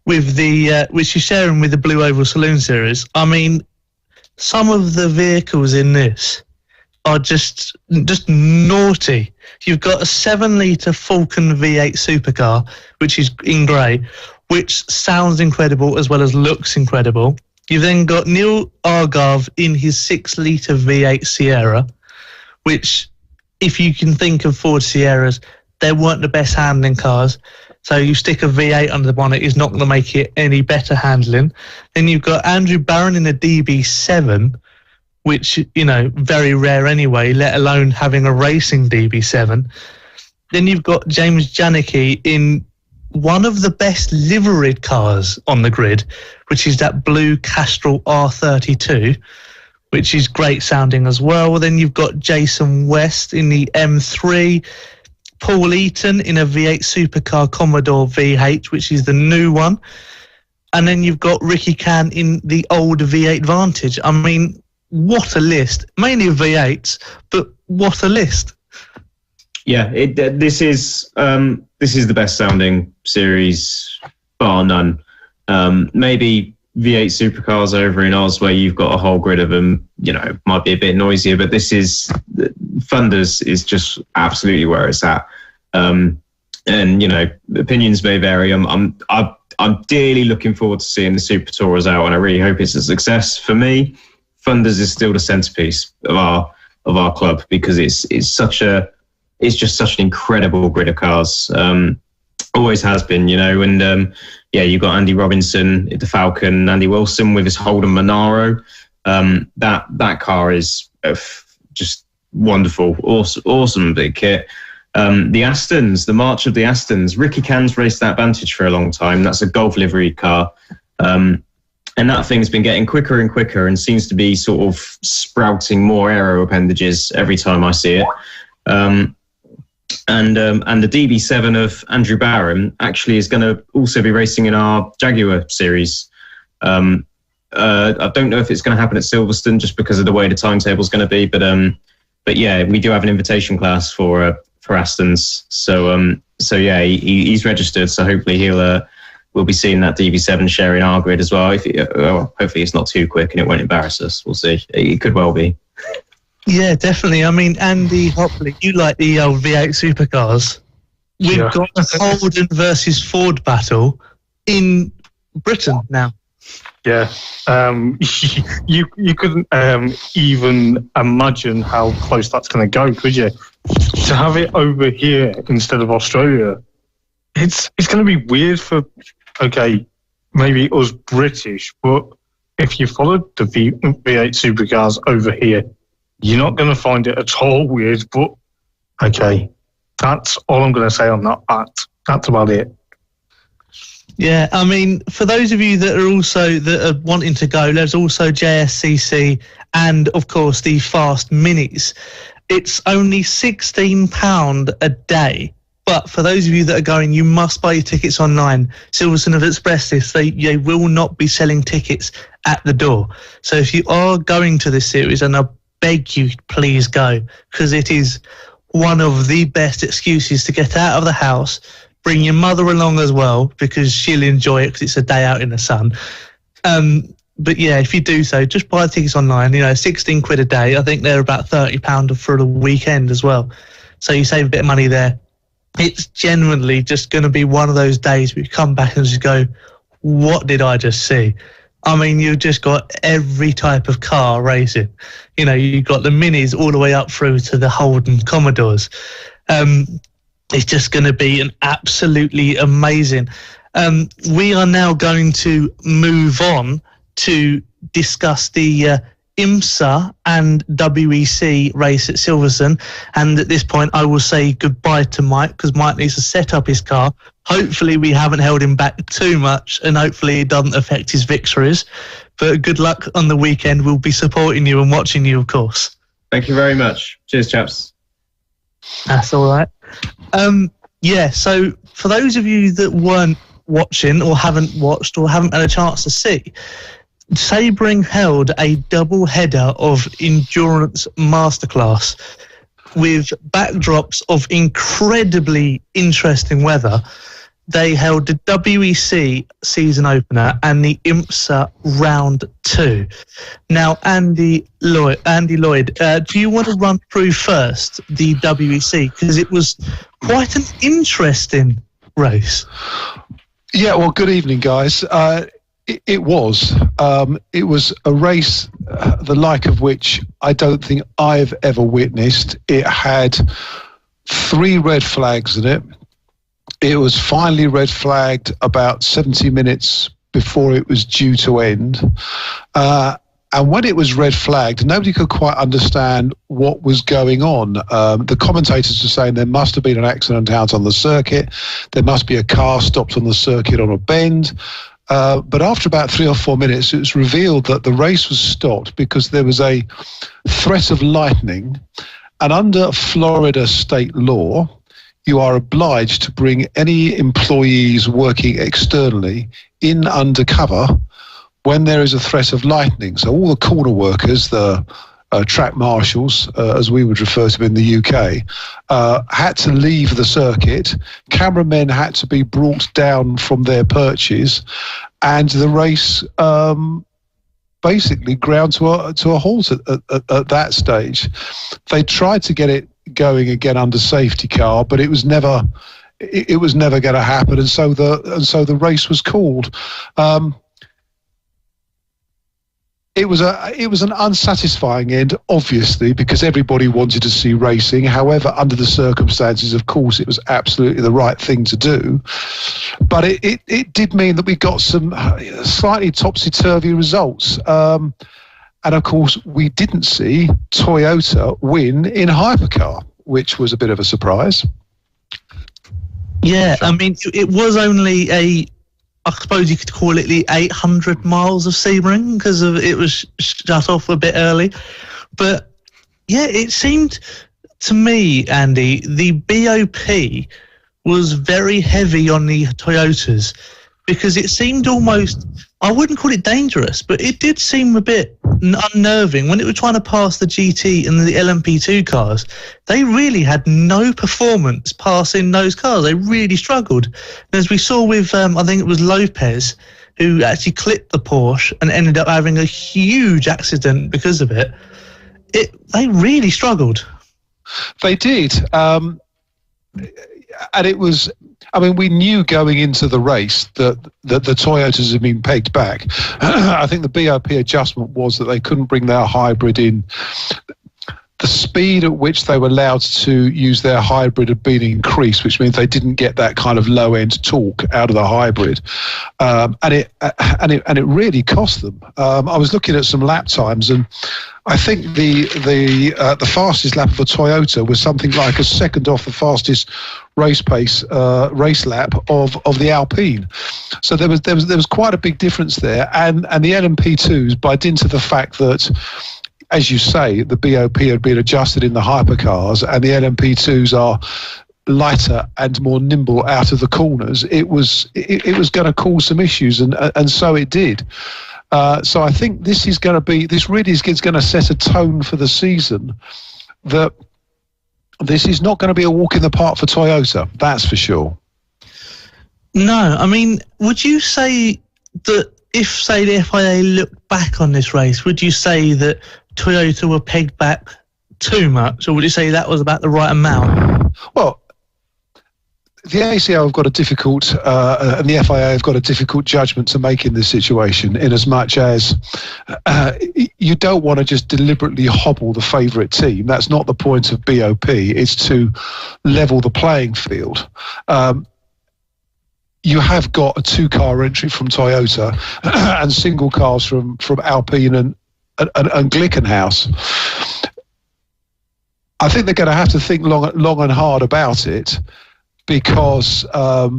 with the which you're sharing with the Blue Oval Saloon series. I mean, some of the vehicles in this are just naughty. You've got a 7-litre Falcon V8 supercar, which is in grey, which sounds incredible as well as looks incredible. You've then got Neil Argave in his 6-litre V8 Sierra, which, if you can think of Ford Sierras, they weren't the best handling cars. So you stick a V8 under the bonnet is not going to make it any better handling. Then you've got Andrew Barron in a DB7, which, very rare anyway, let alone having a racing DB7. Then you've got James Janicki in one of the best liveried cars on the grid, which is that blue Castrol R32, which is great sounding as well. Then you've got Jason West in the M3, Paul Eaton in a V8 supercar Commodore VH, which is the new one. and then you've got Ricky Can in the old V8 Vantage. I mean, what a list. Mainly V8s, but what a list. Yeah, this is the best sounding series, bar none. Maybe V8 supercars over in Oz, where you've got a whole grid of them, might be a bit noisier, but Thunders is just absolutely where it's at. And opinions may vary. I'm dearly looking forward to seeing the Super Tourers out, and I really hope it's a success. For me, Thunders is still the centerpiece of our club, because it's just such an incredible grid of cars. Always has been, and you've got Andy Robinson, the Falcon, Andy Wilson with his Holden Monaro. That car is just wonderful, awesome big kit. The Astons, the March of the Astons. Ricky Can's raced that Vantage for a long time. That's a Golf livery car. And that thing's been getting quicker and quicker and seems to be sort of sprouting more aero appendages every time I see it. And the DB7 of Andrew Barham actually is going to also be racing in our Jaguar series. I don't know if it's going to happen at Silverstone just because of the way the timetable's going to be, but yeah, we do have an invitation class for Astons. So yeah, he's registered. So hopefully we'll be seeing that DB7 sharing our grid as well. Hopefully it's not too quick and it won't embarrass us. We'll see. It could well be. Yeah, definitely. I mean, Andy Hopley, you like the old V8 supercars. We've got a Holden versus Ford battle in Britain now. Yeah. You couldn't even imagine how close that's going to go, could you? To have it over here instead of Australia, it's going to be weird for, maybe us British, but if you followed the V8 supercars over here, you're not going to find it at all weird, but that's all I'm going to say on that fact. That's about it. Yeah, I mean, for those of you that are wanting to go, there's also JSCC and, of course, the Fast Minis. It's only £16 a day. But for those of you that are going, you must buy your tickets online. Silverstone have expressed this. They will not be selling tickets at the door. So if you are going to this series, and I beg you, please go, because it is one of the best excuses to get out of the house. Bring your mother along as well, because she'll enjoy it because it's a day out in the sun. But yeah, if you do so, just buy the tickets online. 16 quid a day. I think they're about £30 for the weekend as well. So you save a bit of money there. It's genuinely just going to be one of those days where you come back and just go, what did I just see? I mean, you've just got every type of car racing. You've got the Minis all the way up through to the Holden Commodores. It's just going to be an absolutely amazing. We are now going to move on to discuss the IMSA and WEC race at Silverstone. And at this point, I will say goodbye to Mike, because Mike needs to set up his car. Hopefully we haven't held him back too much, and hopefully it doesn't affect his victories. But good luck on the weekend. We'll be supporting you and watching you, of course. Thank you very much. Cheers, chaps. That's all right. So for those of you that weren't watching or haven't watched or haven't had a chance to see, Seabourne held a double header of endurance masterclass with backdrops of incredibly interesting weather. They held the WEC season opener and the IMSA round 2. Now, Andy Lloyd, do you want to run through first the WEC? Because it was quite an interesting race. Yeah, well, good evening, guys. It was a race the like of which I don't think I've ever witnessed. It had 3 red flags in it. It was finally red flagged about 70 minutes before it was due to end. And when it was red flagged, nobody could quite understand what was going on. The commentators were saying there must have been an accident out on the circuit. There must be a car stopped on the circuit on a bend. But after about 3 or 4 minutes, it was revealed that the race was stopped because there was a threat of lightning. And under Florida state law, you are obliged to bring any employees working externally in undercover when there is a threat of lightning. So all the corner workers, the track marshals, as we would refer to them in the UK, had to leave the circuit. Cameramen had to be brought down from their perches, and the race basically ground to a halt at that stage. They tried to get it going again under safety car, but it was never going to happen, and so the race was called. It was an unsatisfying end, obviously, because everybody wanted to see racing. However, under the circumstances, of course, it was absolutely the right thing to do. But it did mean that we got some slightly topsy-turvy results. And, of course, we didn't see Toyota win in hypercar, which was a bit of a surprise. Yeah, I mean, it was only I suppose you could call it the 800 miles of Seabourne because it was shut off a bit early. But yeah, it seemed to me, Andy, the BOP was very heavy on the Toyotas because it seemed almost, I wouldn't call it dangerous, but it did seem a bit unnerving when it was trying to pass the GT and the LMP2 cars. They really had no performance passing those cars. They really struggled. And as we saw with, I think it was Lopez, who actually clipped the Porsche and ended up having a huge accident because of it. They really struggled. They did. And it was, I mean, we knew going into the race that the Toyotas had been pegged back. I think the BOP adjustment was that they couldn't bring their hybrid in. The speed at which they were allowed to use their hybrid had been increased, which means they didn't get that kind of low-end torque out of the hybrid, and it really cost them. I was looking at some lap times, and I think the fastest lap of a Toyota was something like a second off the fastest race lap of the Alpine. So there was quite a big difference there, and the LMP2s, by dint of the fact that, as you say, the BOP had been adjusted in the hypercars and the LMP2s are lighter and more nimble out of the corners, it was going to cause some issues, and so it did. So I think this really is going to set a tone for the season that this is not going to be a walk in the park for Toyota, that's for sure. No, I mean, would you say that if, say, the FIA looked back on this race, would you say that Toyota were pegged back too much, or would you say that was about the right amount? Well, the ACO have got a difficult, and the FIA have got a difficult judgment to make in this situation, in as much as you don't want to just deliberately hobble the favourite team. That's not the point of BOP. It's to level the playing field. You have got a two-car entry from Toyota and single cars from Alpine and Glickenhaus. I think they're going to have to think long and hard about it, because what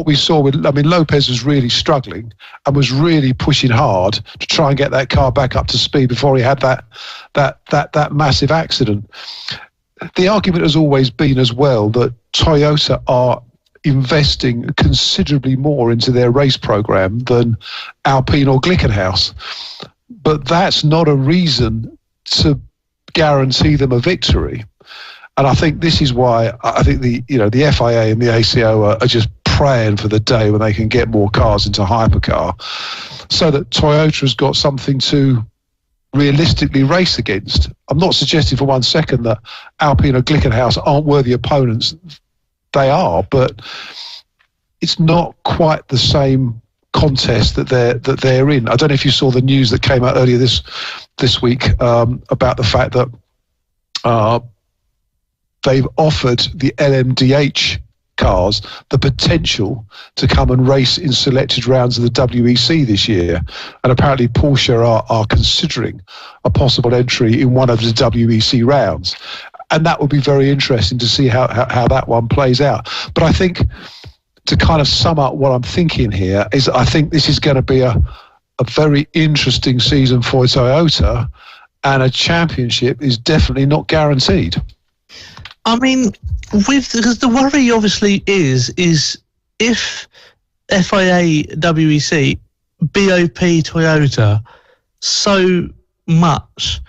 we saw Lopez was really struggling and was really pushing hard to try and get that car back up to speed before he had that massive accident. The argument has always been as well that Toyota are investing considerably more into their race program than Alpine or Glickenhaus, but that's not a reason to guarantee them a victory. And I think this is why I think the FIA and the ACO are just praying for the day when they can get more cars into hypercar, so that Toyota has got something to realistically race against. I'm not suggesting for 1 second that Alpine or Glickenhaus aren't worthy opponents. They are, but it's not quite the same contest that they're in. I don't know if you saw the news that came out earlier this week about the fact that they've offered the LMDH cars the potential to come and race in selected rounds of the WEC this year, and apparently Porsche are considering a possible entry in one of the WEC rounds. And that would be very interesting to see how that one plays out. But I think, to kind of sum up what I'm thinking here, is I think this is going to be a very interesting season for Toyota, and a championship is definitely not guaranteed. I mean, because the worry obviously is if FIA, WEC, BOP, Toyota so much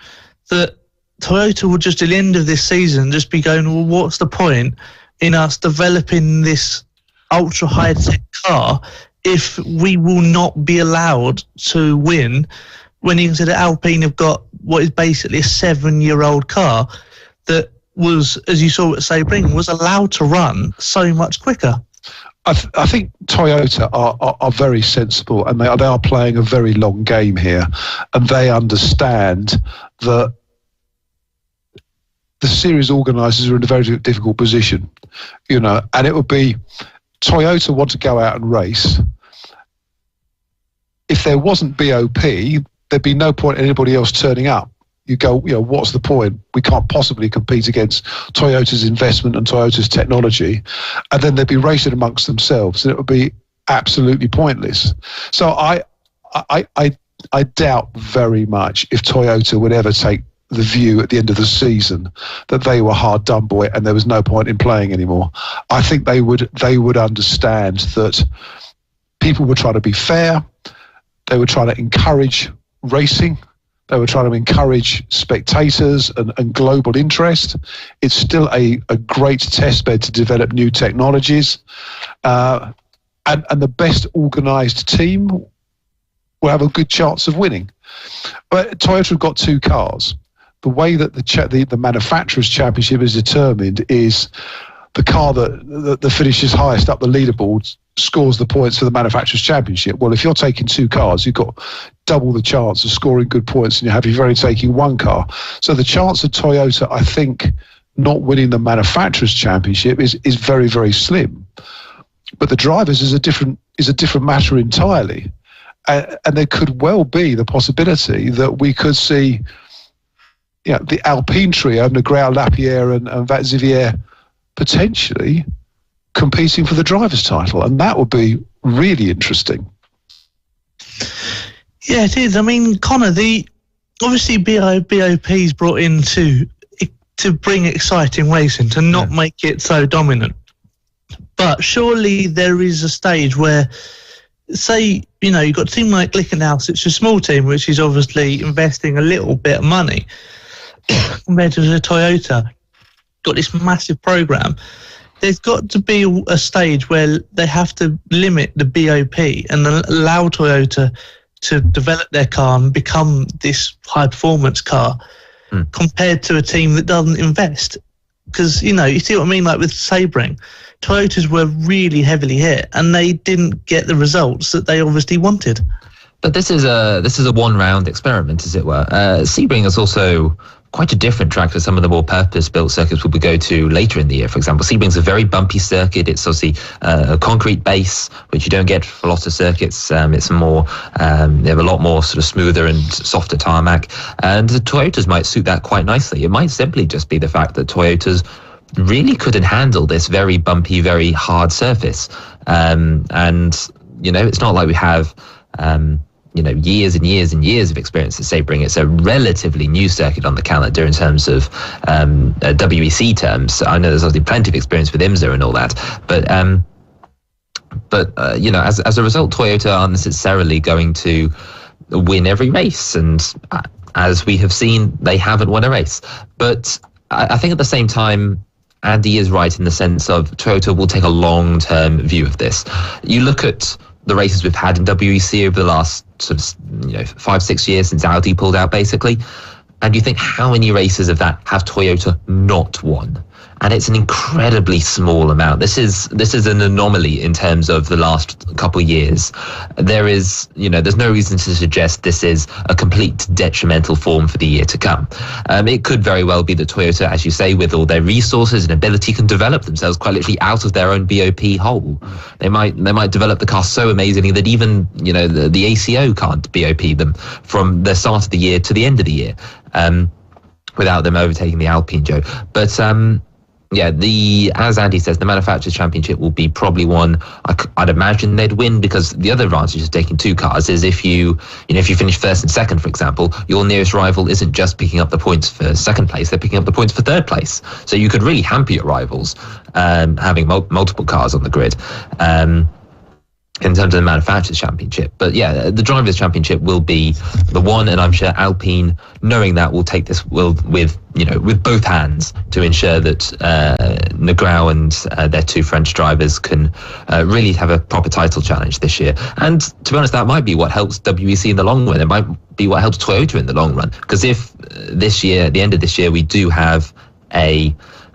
that Toyota will just at the end of this season just be going, well, what's the point in us developing this ultra high tech car if we will not be allowed to win, when you consider Alpine have got what is basically a 7-year-old car that was, as you saw at Sebring, was allowed to run so much quicker. I think Toyota are very sensible, and they are playing a very long game here, and they understand that the series organisers are in a very difficult position, and it would be Toyota want to go out and race. If there wasn't BOP, there'd be no point in anybody else turning up. You go, what's the point? We can't possibly compete against Toyota's investment and Toyota's technology. And then they'd be racing amongst themselves, and it would be absolutely pointless. So I doubt very much if Toyota would ever take the view at the end of the season that they were hard done by and there was no point in playing anymore. I think they would understand that people were trying to be fair. They were trying to encourage racing. They were trying to encourage spectators and global interest. It's still a great testbed to develop new technologies. And the best organised team will have a good chance of winning. But Toyota have got 2 cars. The way that the manufacturer's championship is determined is the car that finishes highest up the leaderboard scores the points for the manufacturer's championship. Well, if you're taking 2 cars, you've got double the chance of scoring good points, and you're only taking 1 car. So the chance of Toyota, I think, not winning the manufacturer's championship is very, very slim. But the drivers is a different matter entirely, and there could well be the possibility that we could see, the Alpine trio, Negrão, Lapierre, and Vatzivier, potentially competing for the driver's title, and that would be really interesting. Yeah, it is. I mean, Connor, obviously BOP's brought in to bring exciting racing, to not make it so dominant. But surely there is a stage where, say, you've got a team like Glickenhaus, it's a small team which is obviously investing a little bit of money compared to the Toyota, got this massive program. There's got to be a stage where they have to limit the BOP and allow Toyota to develop their car and become this high-performance car compared to a team that doesn't invest. Because, you see what I mean? Like with Sebring, Toyotas were really heavily hit and they didn't get the results that they obviously wanted. But this is a one-round experiment, as it were. Sebring is also quite a different track to some of the more purpose-built circuits we will go to later in the year. For example, Sebring's a very bumpy circuit. It's obviously a concrete base, which you don't get for a lot of circuits. It's more, they have a lot more sort of smoother and softer tarmac. And the Toyotas might suit that quite nicely. It might simply just be the fact that Toyotas really couldn't handle this very bumpy, very hard surface. And, it's not like we have... years and years and years of experience at Sebring. It's a relatively new circuit on the calendar in terms of WEC terms. I know there's obviously plenty of experience with IMSA and all that, but as a result, Toyota aren't necessarily going to win every race, and as we have seen, they haven't won a race. But I think at the same time, Andy is right in the sense of Toyota will take a long-term view of this. You look at the races we've had in WEC over the last sort of 5-6 years since Audi pulled out, basically, and you think, how many races of that have Toyota not won? And it's an incredibly small amount. This is an anomaly in terms of the last couple of years. There's no reason to suggest this is a complete detrimental form for the year to come. It could very well be that Toyota, as you say, with all their resources and ability, can develop themselves quite literally out of their own BOP hole. They might develop the car so amazingly that even the ACO can't BOP them from the start of the year to the end of the year, without them overtaking the Alpine, Joe. But as Andy says, the Manufacturers' Championship will be probably one I'd imagine they'd win, because the other advantage of taking two cars is if you finish first and second, for example, your nearest rival isn't just picking up the points for second place, they're picking up the points for third place. So you could really hamper your rivals having multiple cars on the grid. In terms of the Manufacturers' Championship. But yeah, the Drivers' Championship will be the one, and I'm sure Alpine, knowing that, will take this with both hands to ensure that Negrão and their two French drivers can really have a proper title challenge this year. And to be honest, that might be what helps WEC in the long run. It might be what helps Toyota in the long run, because if this year, at the end of this year, we do have an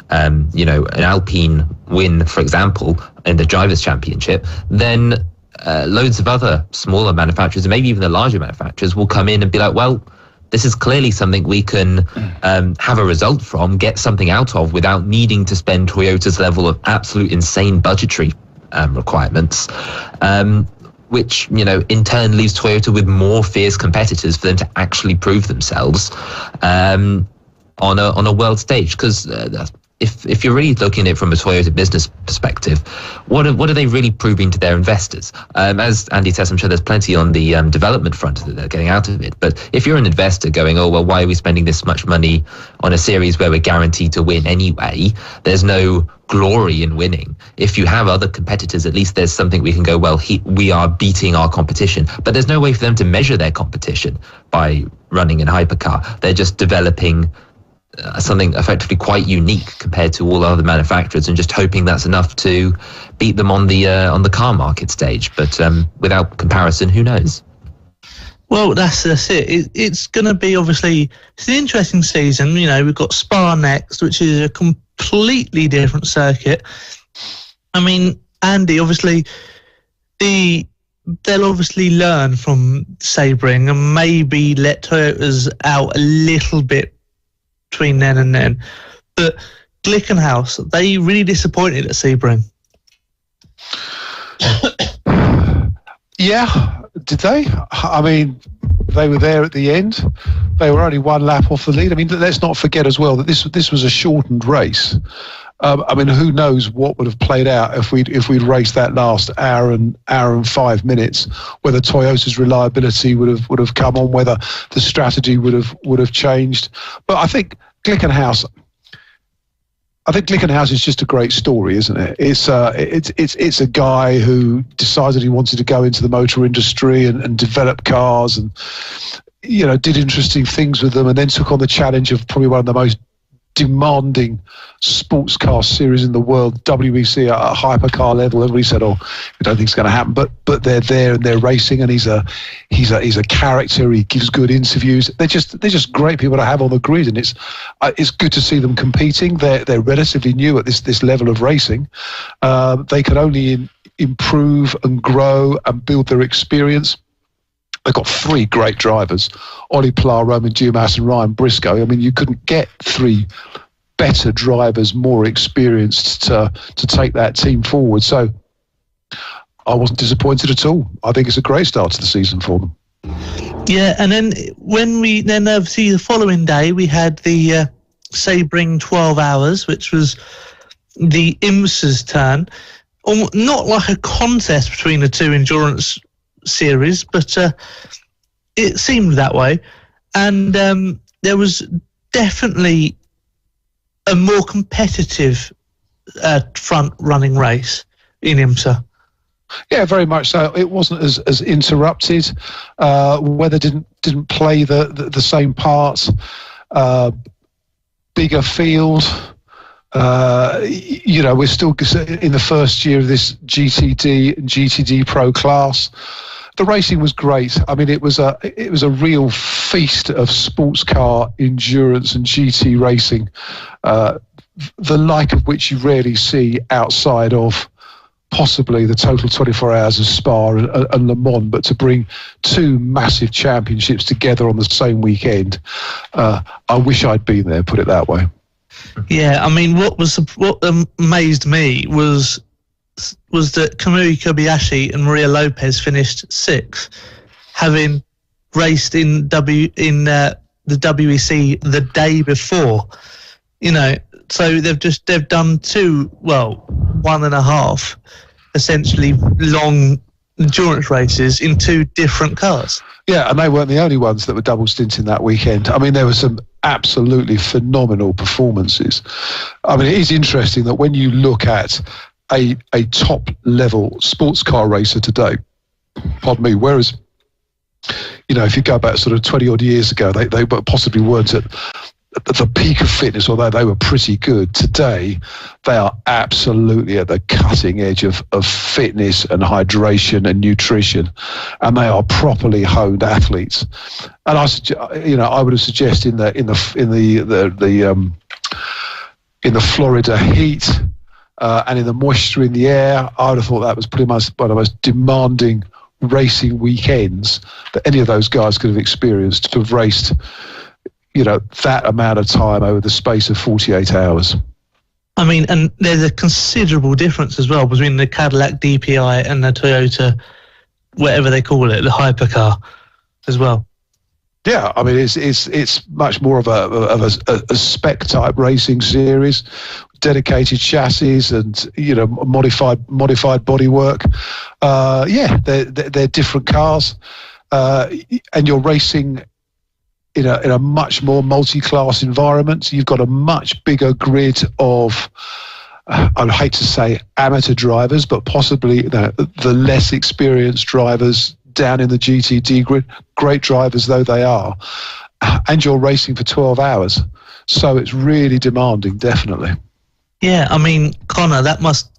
Alpine win, for example, in the Drivers' Championship, then loads of other smaller manufacturers, and maybe even the larger manufacturers, will come in and be like, well, this is clearly something we can have a result from, get something out of, without needing to spend Toyota's level of absolute insane budgetary requirements, which, in turn leaves Toyota with more fierce competitors for them to actually prove themselves on a world stage. Because if you're really looking at it from a Toyota business perspective, what are they really proving to their investors? As Andy says, I'm sure there's plenty on the development front that they're getting out of it. But if you're an investor going, oh, well, why are we spending this much money on a series where we're guaranteed to win anyway? There's no glory in winning. If you have other competitors, at least there's something we can go, well, we are beating our competition. But there's no way for them to measure their competition by running in hypercar. They're just developing something effectively quite unique compared to all other manufacturers, and just hoping that's enough to beat them on the car market stage. But without comparison, who knows? Well, that's it. It's going to be, obviously, it's an interesting season. We've got Spa next, which is a completely different circuit. I mean, Andy, obviously, they'll obviously learn from Sebring and maybe let Toyotas out a little bit between then and then. But Glickenhaus, they really disappointed at Sebring. Yeah, did they? I mean, they were there at the end. They were only one lap off the lead. I mean, let's not forget as well that this was a shortened race. I mean, who knows what would have played out if we'd raced that last hour and 5 minutes? Whether Toyota's reliability would have come on, whether the strategy would have changed. But I think Glickenhaus is just a great story, isn't it? It's a guy who decided he wanted to go into the motor industry and develop cars, and did interesting things with them, and then took on the challenge of probably one of the most demanding sports car series in the world, WEC at a hypercar level. Everybody said, "Oh, we don't think it's going to happen," but they're there and they're racing, and he's a character. He gives good interviews. They're just great people to have on the grid, and it's good to see them competing. They're relatively new at this level of racing. They can only improve and grow and build their experience. They've got three great drivers, Ollie Pla, Roman Dumas and Ryan Briscoe. I mean, you couldn't get three better drivers, more experienced to take that team forward. So I wasn't disappointed at all. I think it's a great start to the season for them. Yeah, and then obviously the following day we had the Sebring 12 hours, which was the IMSA's turn. Not like a contest between the two endurance series, but it seemed that way, and there was definitely a more competitive front running race in IMSA. Yeah, very much so. It wasn't as interrupted. Weather didn't play the same parts. Bigger field. We're still in the first year of this GTD and GTD Pro class. The racing was great. I mean, it was a real feast of sports car endurance and GT racing, the like of which you rarely see outside of possibly the total 24 hours of Spa and Le Mans. But to bring two massive championships together on the same weekend, I wish I'd been there, put it that way. Yeah, I mean, what amazed me was that Kamui Kobayashi and Maria Lopez finished sixth, having raced in the WEC the day before. So they've done 1.5 essentially long endurance races in 2 different cars. Yeah, and they weren't the only ones that were double stinting that weekend. I mean, there were some absolutely phenomenal performances. I mean, it is interesting that when you look at a top level sports car racer today, pardon me, whereas, you know, if you go back sort of 20 odd years ago, they possibly weren't at the peak of fitness, although they were pretty good. Today, they are absolutely at the cutting edge of fitness and hydration and nutrition, and they are properly honed athletes. And I would have suggested that in the Florida heat and in the moisture in the air, I would have thought that was pretty much one of the most demanding racing weekends that any of those guys could have experienced, to have raced, you know, that amount of time over the space of 48 hours. I mean, and there's a considerable difference as well between the Cadillac DPI and the Toyota, whatever they call it, the hypercar as well. Yeah, I mean, it's much more of a spec type racing series, dedicated chassis and, you know, modified bodywork. They're different cars, and you're racing in a much more multi-class environment. You've got a much bigger grid of, I'd hate to say amateur drivers, but possibly the less experienced drivers down in the GTD grid, great drivers though they are, and you're racing for 12 hours. So it's really demanding, definitely. Yeah, I mean, Connor,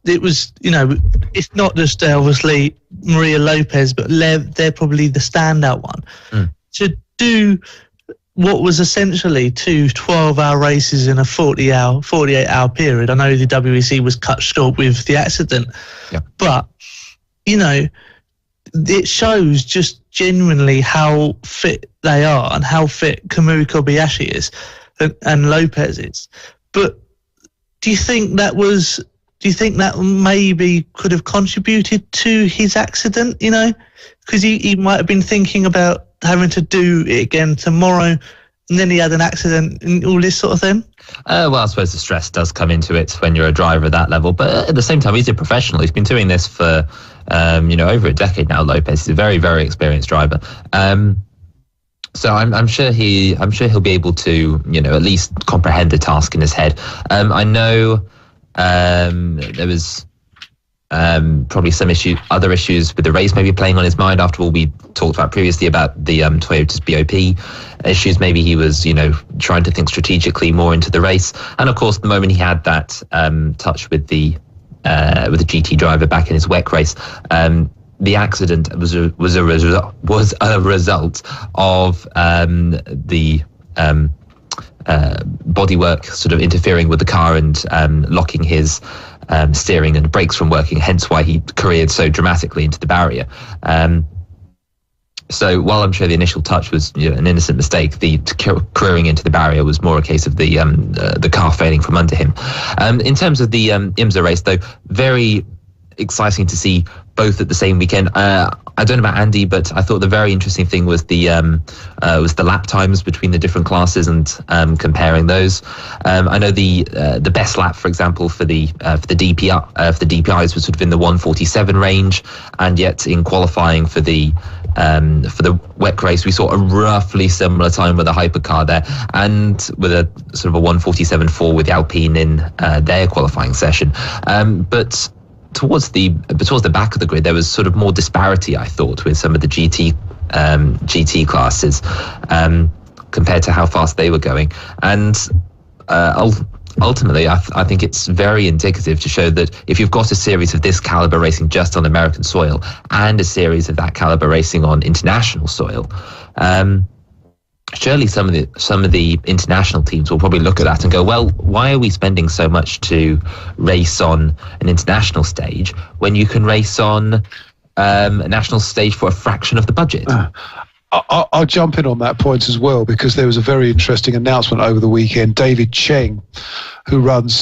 it's not just obviously Maria Lopez, but they're probably the standout one. To do what was essentially 2 12-hour races in a 48-hour period. I know the WEC was cut short with the accident, but, you know, it shows just genuinely how fit they are and how fit Kamui Kobayashi is and Lopez is. But do you think that maybe could have contributed to his accident, you know? Because he might have been thinking about having to do it again tomorrow, and then he had an accident and all this sort of thing? Well, I suppose the stress does come into it when you're a driver at that level. But at the same time, he's a professional. He's been doing this for, over a decade now, Lopez. He's a very, very experienced driver. So I'm sure he'll be able to, you know, at least comprehend the task in his head. I know there was probably some other issues with the race maybe playing on his mind after all we talked about previously about the Toyota's BOP issues. Maybe he was, you know, trying to think strategically more into the race. And of course, the moment he had that touch with the GT driver back in his WEC race, the accident was a result of the bodywork sort of interfering with the car and locking his steering and brakes from working, hence why he careered so dramatically into the barrier. So while I'm sure the initial touch was, you know, an innocent mistake, the careering into the barrier was more a case of the car failing from under him. In terms of the IMSA race, though, very exciting to see both at the same weekend. I don't know about Andy, but I thought the very interesting thing was the lap times between the different classes and comparing those. I know the best lap, for example, for the DPIs was sort of in the 1:47 range, and yet in qualifying for the WEC race, we saw a roughly similar time with a hypercar there, and with a sort of a 1:47.4 with the Alpine in their qualifying session. But towards the back of the grid, there was sort of more disparity, I thought, with some of the GT classes compared to how fast they were going. And ultimately, I think it's very indicative to show that if you've got a series of this caliber racing just on American soil and a series of that caliber racing on international soil, surely some of the international teams will probably look at that and go, well, why are we spending so much to race on an international stage when you can race on a national stage for a fraction of the budget? I'll jump in on that point as well, because there was a very interesting announcement over the weekend. David Cheng, who runs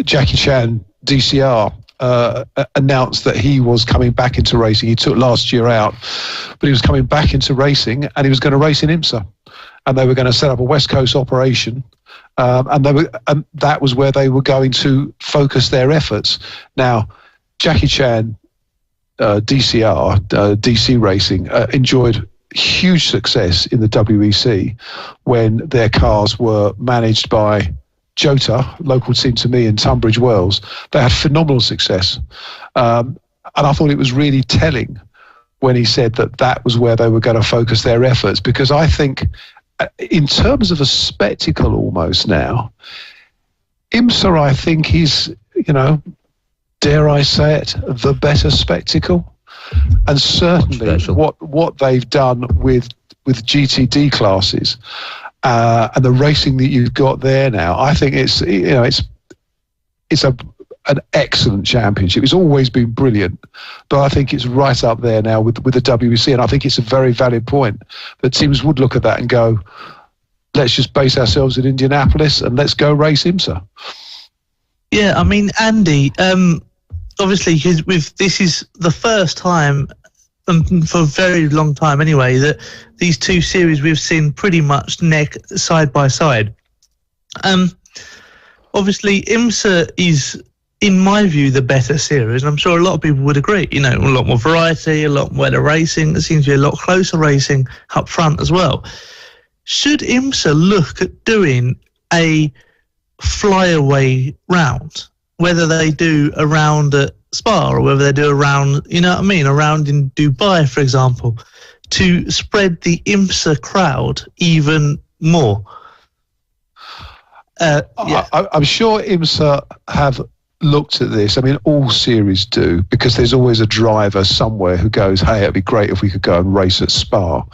Jackie Chan DCR, announced that he was coming back into racing. He took last year out, but he was coming back into racing, and he was going to race in IMSA. and they were going to set up a West Coast operation, and that was where they were going to focus their efforts. Now, Jackie Chan, DC Racing, enjoyed huge success in the WEC when their cars were managed by Jota, local team to me in Tunbridge Wells. They had phenomenal success. And I thought it was really telling when he said that was where they were going to focus their efforts, because I think in terms of a spectacle almost now, IMSA, I think, is, dare I say it, the better spectacle. And certainly what they've done with GTD classes and the racing that you've got there now, I think it's an excellent championship. It's always been brilliant, but I think it's right up there now with the WEC, and I think it's a very valid point that teams would look at that and go, let's just base ourselves in Indianapolis and let's go race IMSA. Yeah, I mean, Andy, obviously, this is the first time, for a very long time anyway, that these two series we've seen pretty much side by side. Obviously, IMSA is, in my view, the better series, and I'm sure a lot of people would agree. A lot more variety, a lot more racing. There seems to be a lot closer racing up front as well. Should IMSA look at doing a flyaway round, whether they do a round at Spa or whether they do a round, a round in Dubai, for example, to spread the IMSA crowd even more? I'm sure IMSA have looked at this. I mean, all series do, because there's always a driver somewhere who goes, hey, it'd be great if we could go and race at Spa.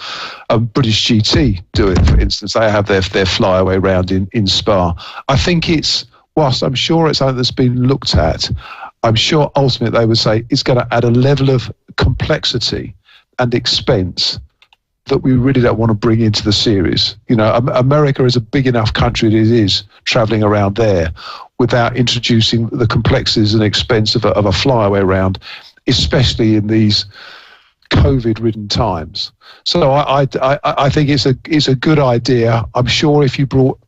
British GT do it, for instance. They have their flyaway round in Spa. I think whilst I'm sure it's something that's been looked at, I'm sure ultimately they would say it's going to add a level of complexity and expense that we really don't want to bring into the series. America is a big enough country as it is, travelling around there without introducing the complexities and expense of a flyaway round, especially in these COVID-ridden times. So I think it's a good idea. I'm sure if you brought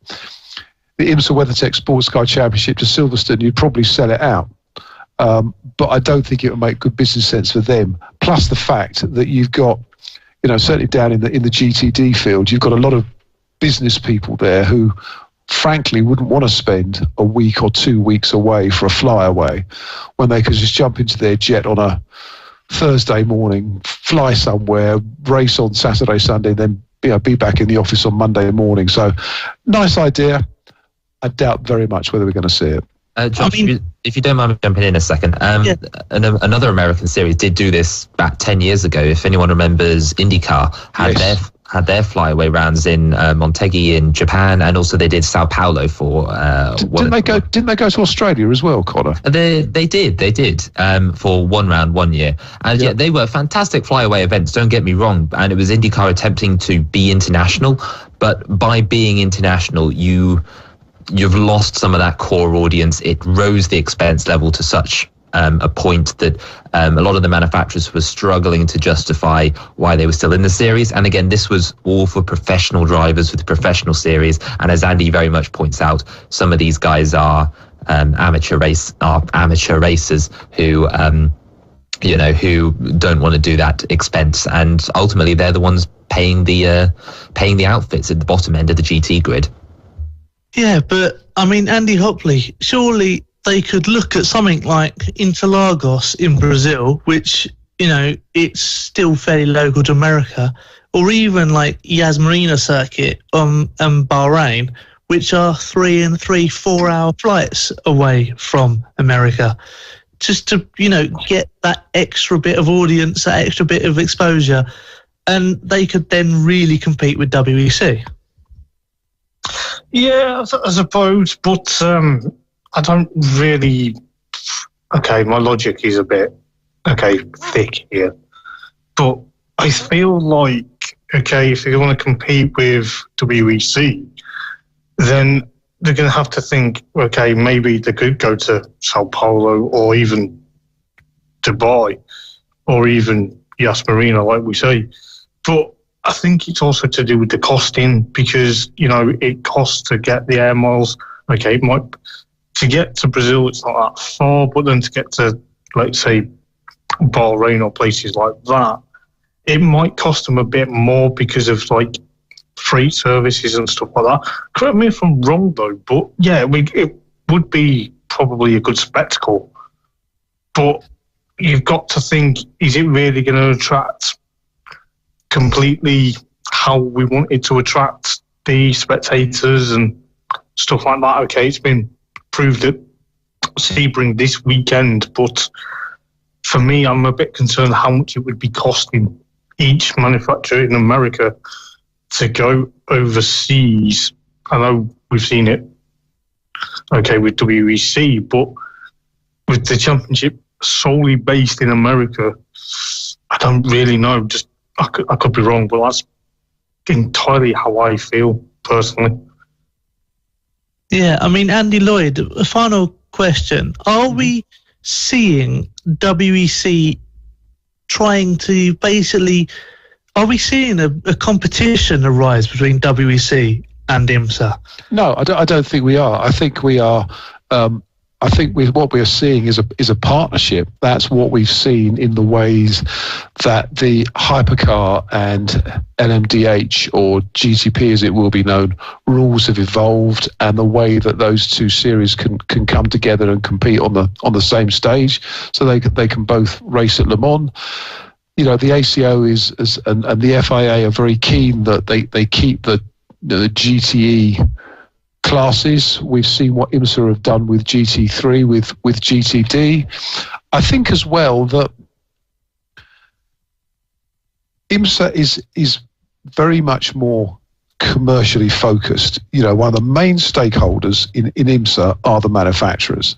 the IMSA WeatherTech Sports Car Championship to Silverstone, you'd probably sell it out. But I don't think it would make good business sense for them. Plus the fact that you've got, certainly down in the GTD field, you've got a lot of business people there who, frankly, wouldn't want to spend a week or 2 weeks away for a flyaway when they could just jump into their jet on a Thursday morning, fly somewhere, race on Saturday, Sunday, then be back in the office on Monday morning. So, nice idea. I doubt very much whether we're going to see it. Josh, if you don't mind me jumping in a second, another American series did do this back 10 years ago. If anyone remembers, IndyCar had their flyaway rounds in Motegi in Japan, and also they did Sao Paulo for. Didn't they go to Australia as well, Connor? They did for one round 1 year, and yeah, they were fantastic flyaway events. Don't get me wrong, and it was IndyCar attempting to be international, but by being international, you've lost some of that core audience. It rose the expense level to such a point that a lot of the manufacturers were struggling to justify why they were still in the series. And again, this was all for professional drivers with the professional series. And as Andy very much points out, some of these guys are amateur racers who who don't want to do that expense, and ultimately they're the ones paying the outfits at the bottom end of the GT grid. Yeah, but I mean, Andy Hopley, surely they could look at something like Interlagos in Brazil, which, it's still fairly local to America, or even like Yas Marina circuit and Bahrain, which are 4 hour flights away from America, just to, get that extra bit of audience, that extra bit of exposure, and they could then really compete with WEC. Yeah, I suppose, but I don't really. Okay, my logic is a bit thick here, but I feel like if they want to compete with WEC, then they're going to have to think. Maybe they could go to Sao Paulo or even Dubai or even Yas Marina, like we say. But I think it's also to do with the costing, because, it costs to get the air miles. Okay, to get to Brazil, it's not that far, but then to get to, let's say, Bahrain or places like that, it might cost them a bit more because of, freight services and stuff like that. Correct me if I'm wrong, though, but, yeah, it would be probably a good spectacle. But you've got to think, is it really going to attract completely how we wanted to attract the spectators and stuff like that? Okay, it's been proved at Seabourne this weekend, but for me, I'm a bit concerned how much it would be costing each manufacturer in America to go overseas. I know we've seen it, okay, with WEC, but with the championship solely based in America, I don't really know. I could be wrong, but that's entirely how I feel personally. Yeah, I mean, Andy, Lloyd, a final question. Are we seeing WEC trying to basically... Are we seeing a competition arise between WEC and IMSA? No, I don't think we are. I think we are... I think what we're seeing is a partnership. That's what we've seen in the ways that the hypercar and LMDH, or GTP as it will be known, rules have evolved, and the way that those two series can come together and compete on the same stage, so they can both race at Le Mans. The ACO and the FIA are very keen that they keep the GTE classes. We've seen what IMSA have done with GT3, with GTD. I think as well that IMSA is very much more commercially focused. One of the main stakeholders in IMSA are the manufacturers.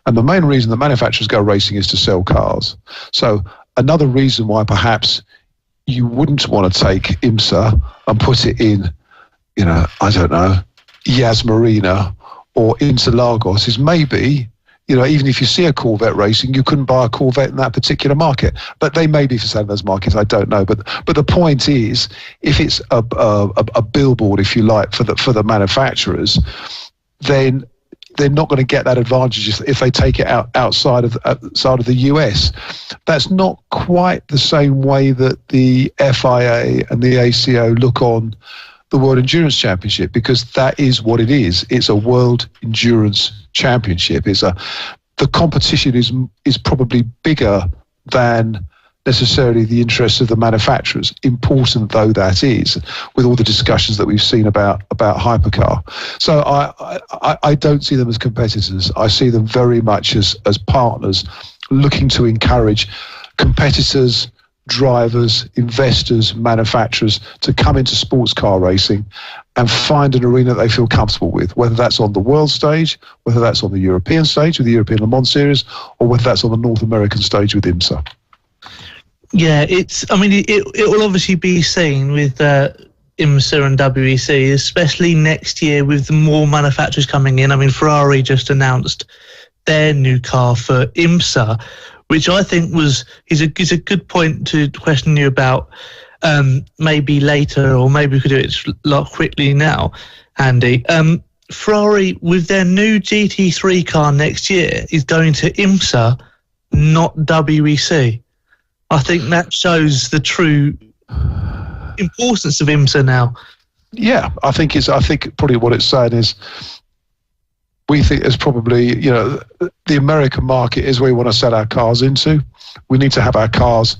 And the main reason the manufacturers go racing is to sell cars. So another reason why perhaps you wouldn't want to take IMSA and put it in, I don't know, Yas Marina or Interlagos is maybe, even if you see a Corvette racing, you couldn't buy a Corvette in that particular market. But they may be for sale in those markets, I don't know. But the point is, if it's a billboard, if you like, for the manufacturers, then they're not going to get that advantage if they take it outside of the US. That's not quite the same way that the FIA and the ACO look on the World Endurance Championship, because that is what it is. It's a World Endurance Championship. The competition is probably bigger than necessarily the interests of the manufacturers, important though that is, with all the discussions that we've seen about hypercar. So I don't see them as competitors. I see them very much as partners, looking to encourage competitors, drivers, investors, manufacturers to come into sports car racing and find an arena that they feel comfortable with, whether that's on the world stage, whether that's on the European stage with the European Le Mans Series, or whether that's on the North American stage with IMSA. Yeah, it will obviously be seen with IMSA and WEC, especially next year with more manufacturers coming in. I mean, Ferrari just announced their new car for IMSA, which I think is a good point to question you about maybe later, or maybe we could do it a lot quickly now, Andy. Ferrari, with their new GT3 car next year, is going to IMSA, not WEC. I think that shows the true importance of IMSA now. Yeah, I think probably what it's saying is, we think there's probably, the American market is where we want to sell our cars into. We need to have our cars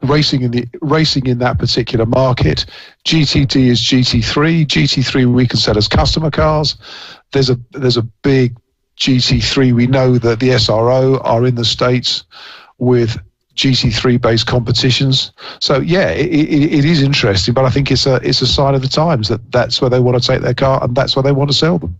racing in that particular market. GTD is GT3. GT3 we can sell as customer cars. There's a big GT3. We know that the SRO are in the States with GT3 based competitions. So yeah, it is interesting, but I think it's a sign of the times that's where they want to take their car and that's where they want to sell them.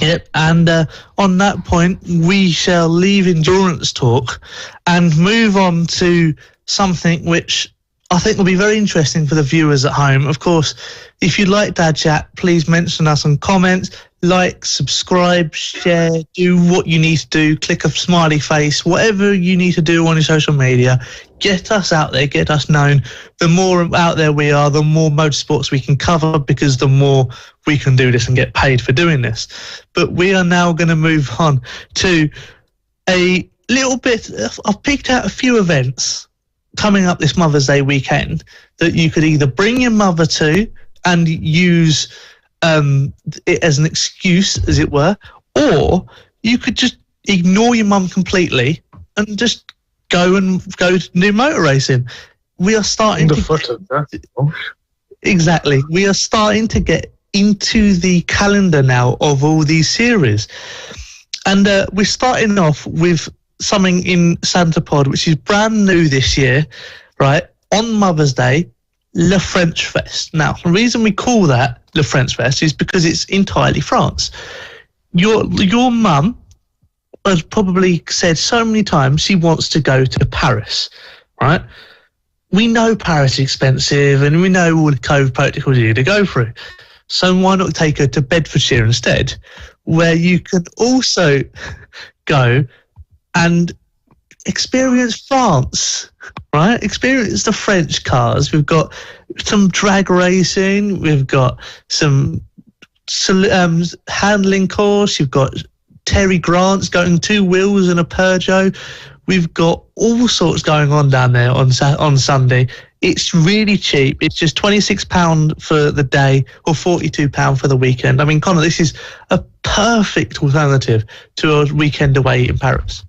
Yep, and on that point, we shall leave endurance talk and move on to something which I think will be very interesting for the viewers at home. Of course, if you'd like to add chat, please mention us in comments. like, subscribe, share, do what you need to do, click a smiley face, whatever you need to do on your social media. Get us out there, get us known. The more out there we are, the more motorsports we can cover, because the more we can do this and get paid for doing this. But we are now going to move on to a little bit. I've picked out a few events coming up this Mother's Day weekend that you could either bring your mother to and use it as an excuse, as it were, or you could just ignore your mum completely and just go to do motor racing. We are starting exactly. We are starting to get into the calendar now of all these series, and we're starting off with something in Santa Pod, which is brand new this year, right? On Mother's Day, Le French Fest. Now, the reason we call that Le French Fest is because it's entirely France. Your mum has probably said so many times she wants to go to Paris, right? We know Paris is expensive, and we know all the COVID protocols you need to go through. So why not take her to Bedfordshire instead, where you can also go and experience France, right? Experience the French cars. We've got some drag racing. We've got some handling course. You've got Terry Grant's going 2 wheels and a Peugeot. We've got all sorts going on down there on Sunday. It's really cheap. It's just £26 for the day or £42 for the weekend. I mean, Connor, this is a perfect alternative to a weekend away in Paris.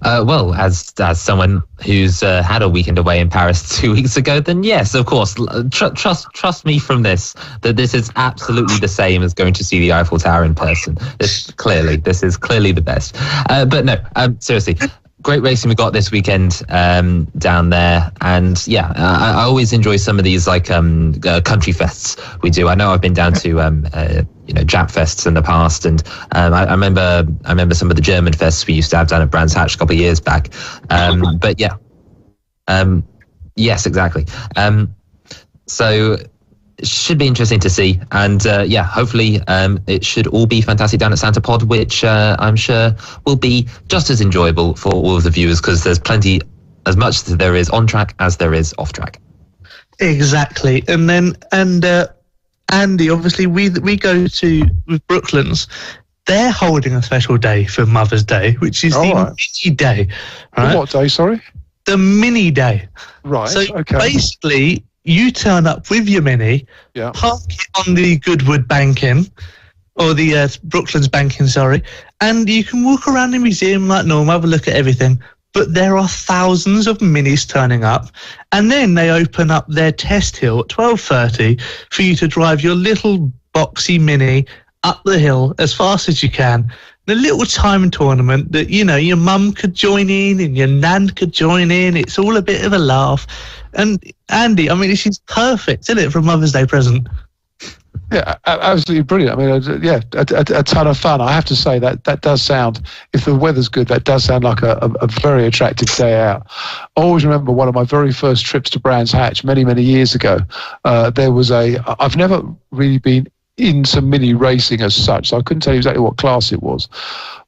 Well, as someone who's had a weekend away in Paris 2 weeks ago, then yes, of course, trust me from this, that this is absolutely the same as going to see the Eiffel Tower in person. This is clearly the best. But no, seriously, great racing we got this weekend down there, and yeah, I always enjoy some of these like country fests we do. I know I've been down to Jap fests in the past, and I remember some of the German fests we used to have down at Brands Hatch a couple of years back. But yeah, yes, exactly. So it should be interesting to see, and yeah, hopefully it should all be fantastic down at Santa Pod, which I'm sure will be just as enjoyable for all of the viewers, because there's plenty, as much as there is on track as there is off track. Exactly. And then Andy, obviously we go with Brooklands. They're holding a special day for Mother's Day, which is the mini day. Right? What day, sorry? The mini day. Right, so okay. Basically, you turn up with your Mini, park it on the Goodwood banking, or the Brooklands banking, sorry, and you can walk around the museum like normal, have a look at everything. But there are thousands of Minis turning up, and then they open up their test hill at 12:30 for you to drive your little boxy Mini up the hill as fast as you can. The little time tournament that, your mum could join in and your nan could join in. It's all a bit of a laugh. And Andy, I mean, this is perfect, isn't it, for a Mother's Day present? Yeah, absolutely brilliant. I mean, yeah, a ton of fun. I have to say that does sound, if the weather's good, that does sound like a very attractive day out. I always remember one of my very first trips to Brands Hatch many, many years ago. There was I've never really been into mini racing as such, so I couldn't tell you exactly what class it was,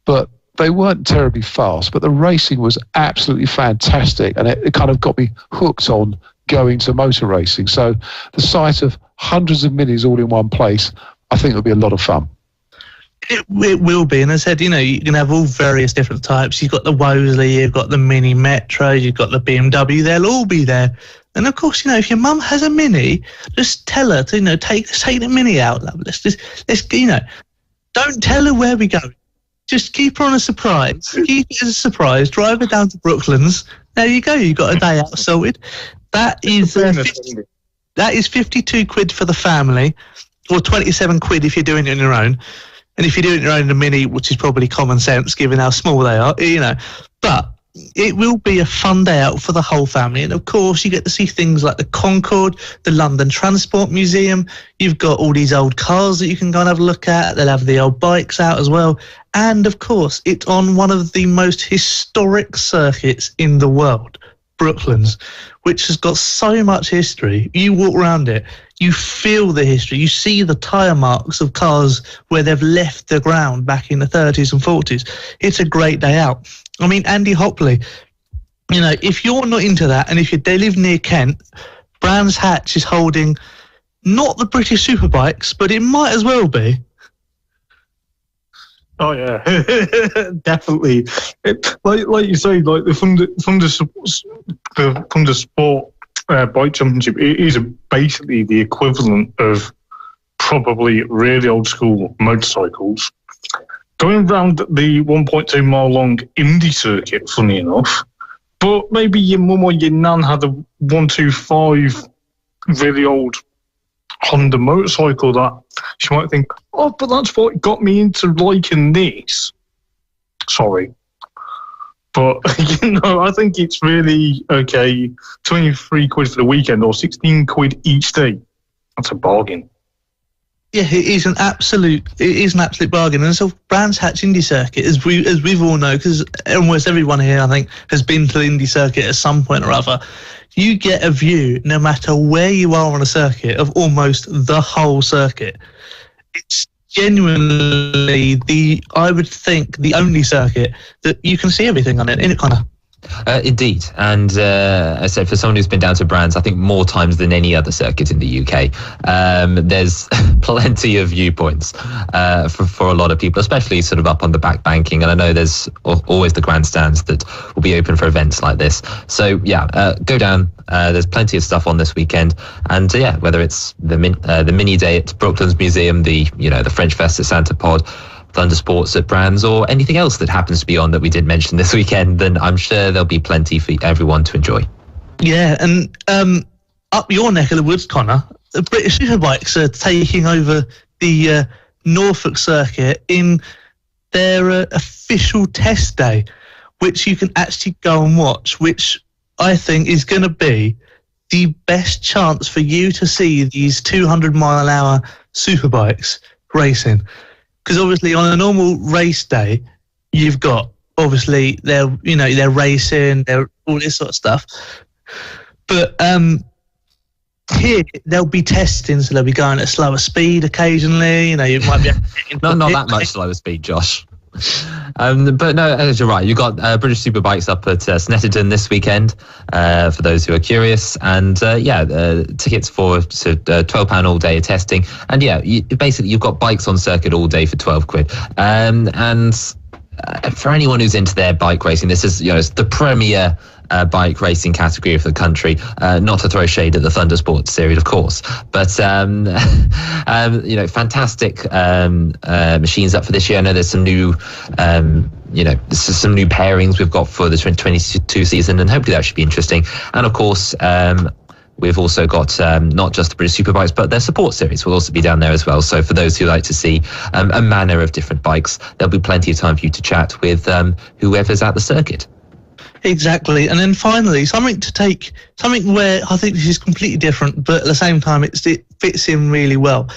but they weren't terribly fast, but the racing was absolutely fantastic, and it kind of got me hooked on going to motor racing. So the sight of hundreds of minis all in one place, I think it'll be a lot of fun. It will be, and as I said, you can have all various different types. You've got the Wolseley, you've got the Mini Metro, you've got the BMW. They'll all be there. And of course, if your mum has a Mini, just tell her to, take the Mini out. Let's don't tell her where we go. Just keep her on a surprise. Keep it as a surprise. Drive her down to Brooklands. There you go. You've got a day out sorted. That is 52 quid for the family, or 27 quid if you're doing it on your own. And if you're doing it on your own in a Mini, which is probably common sense given how small they are, But it will be a fun day out for the whole family. And of course, you get to see things like the Concorde, the London Transport Museum. You've got all these old cars that you can go and have a look at. They'll have the old bikes out as well. And of course, it's on one of the most historic circuits in the world, Brooklands, which has got so much history. You walk around it, You feel the history. You see the tyre marks of cars where they've left the ground back in the 30s and 40s. It's a great day out. I mean, Andy Hopley, you know, if you're not into that, and if they live near Kent, Brands Hatch is holding not the British Superbikes, but it might as well be. Oh yeah, definitely. Like you say, like the Thunder Sport Bike Championship, it is basically the equivalent of probably really old school motorcycles going around the 1.2 mile long Indy circuit. Funny enough, but maybe your mum or your nan had a 125 really old Honda motorcycle that she might think, oh, but that's what got me into liking this. Sorry. But, you know, I think it's really, okay, 23 quid for the weekend or 16 quid each day. That's a bargain. Yeah, it is an absolute bargain. And so Brands Hatch Indy Circuit, as we've all know, because almost everyone here, I think, has been to the Indy Circuit at some point or other, you get a view, no matter where you are on a circuit, of almost the whole circuit. It's genuinely I would think, the only circuit that you can see everything on it, in it, Connor. Indeed, and I said, for someone who's been down to Brands, I think more times than any other circuit in the UK, there's plenty of viewpoints for a lot of people, especially sort of up on the back banking. And I know there's always the grandstands that will be open for events like this. So yeah, go down. There's plenty of stuff on this weekend, and yeah, whether it's the mini day at Brooklands Museum, the French Fest at Santa Pod, Thunder Sports at Brands, or anything else that happens to be on that we didn't mention this weekend, then I'm sure there'll be plenty for everyone to enjoy. Yeah, and up your neck of the woods, Connor, the British Superbikes are taking over the Norfolk circuit in their official test day, which you can actually go and watch, which I think is going to be the best chance for you to see these 200-mile-an-hour superbikes racing. Because obviously on a normal race day, you've got, obviously, they're racing, they're all this sort of stuff. But here, they'll be testing, so they'll be going at slower speed occasionally. You know, you might be not that much slower speed, Josh. But no, you're right. You've got British Superbikes up at Snetterton this weekend, for those who are curious. And tickets for £12 all day of testing. And yeah, basically you've got bikes on circuit all day for 12 quid. And for anyone who's into their bike racing, this is it's the premier bike racing category of the country. Not to throw shade at the Thunder Sports series, of course, but fantastic machines up for this year. I know there's some new some new pairings we've got for the 2022 season, and hopefully that should be interesting. And of course, we've also got not just the British Superbikes, but their support series will also be down there as well. So for those who like to see a manner of different bikes, there'll be plenty of time for you to chat with whoever's at the circuit. Exactly. And then finally, something where I think this is completely different, but at the same time, it fits in really well.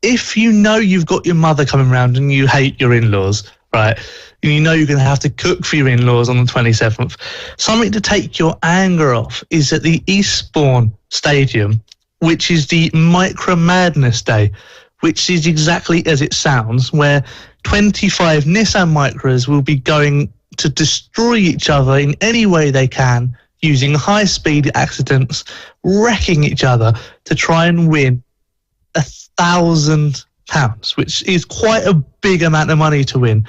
If you know you've got your mother coming round and you hate your in-laws, right, and you know you're going to have to cook for your in-laws on the 27th, something to take your anger off is at the Eastbourne Stadium, which is the Micro Madness Day, which is exactly as it sounds, where 25 Nissan Micras will be going to destroy each other in any way they can, using high-speed accidents, wrecking each other to try and win £1,000, which is quite a big amount of money to win.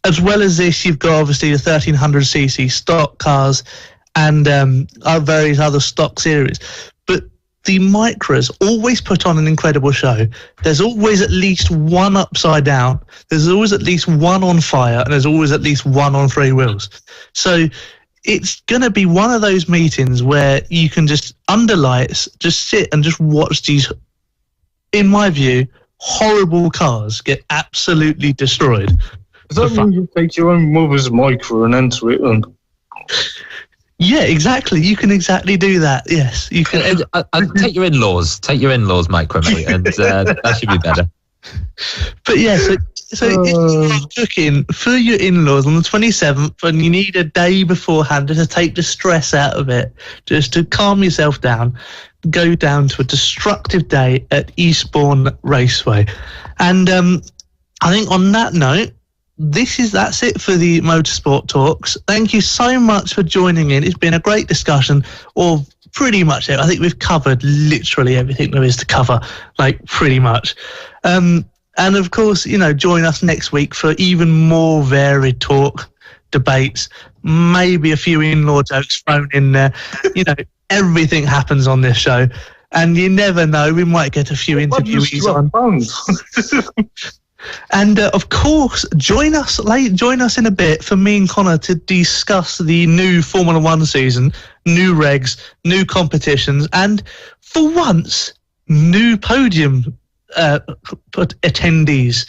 As well as this, you've got obviously the 1300cc stock cars and various other stock series. But the Micras always put on an incredible show. There's always at least one upside down. There's always at least one on fire, and there's always at least one on three wheels. So it's going to be one of those meetings where you can just, under lights, just sit and just watch these, in my view, horrible cars get absolutely destroyed. Does that mean you take your own mother's Micra and enter it? And yeah, exactly. You can exactly do that. Yes, you can. Take your in-laws. Take your in-laws, Micro, mate, and that should be better. But yeah, so if you're cooking for your in-laws on the 27th and you need a day beforehand just to take the stress out of it, just to calm yourself down, go down to a destructive day at Eastbourne Raceway. And I think on that note, that's it for the Motorsport Talks. Thank you so much for joining in. It's been a great discussion of pretty much it. I think we've covered literally everything there is to cover, like pretty much. And of course, join us next week for even more varied talk, debates, maybe a few in-law jokes thrown in there. Everything happens on this show, and you never know, we might get a few interviewees on. And of course, join us in a bit for me and Connor to discuss the new Formula One season, new regs, new competitions, and for once, new podium attendees.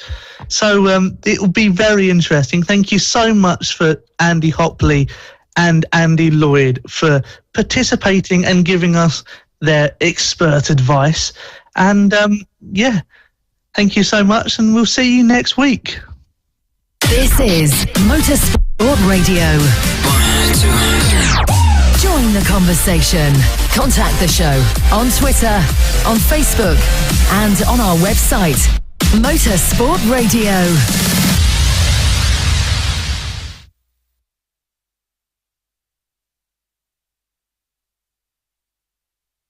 So it will be very interesting. Thank you so much for Andy Hopley and Andy Lloyd for participating and giving us their expert advice. And thank you so much, and we'll see you next week. This is Motorsport Radio. Join the conversation. Contact the show on Twitter, on Facebook, and on our website, Motorsport Radio.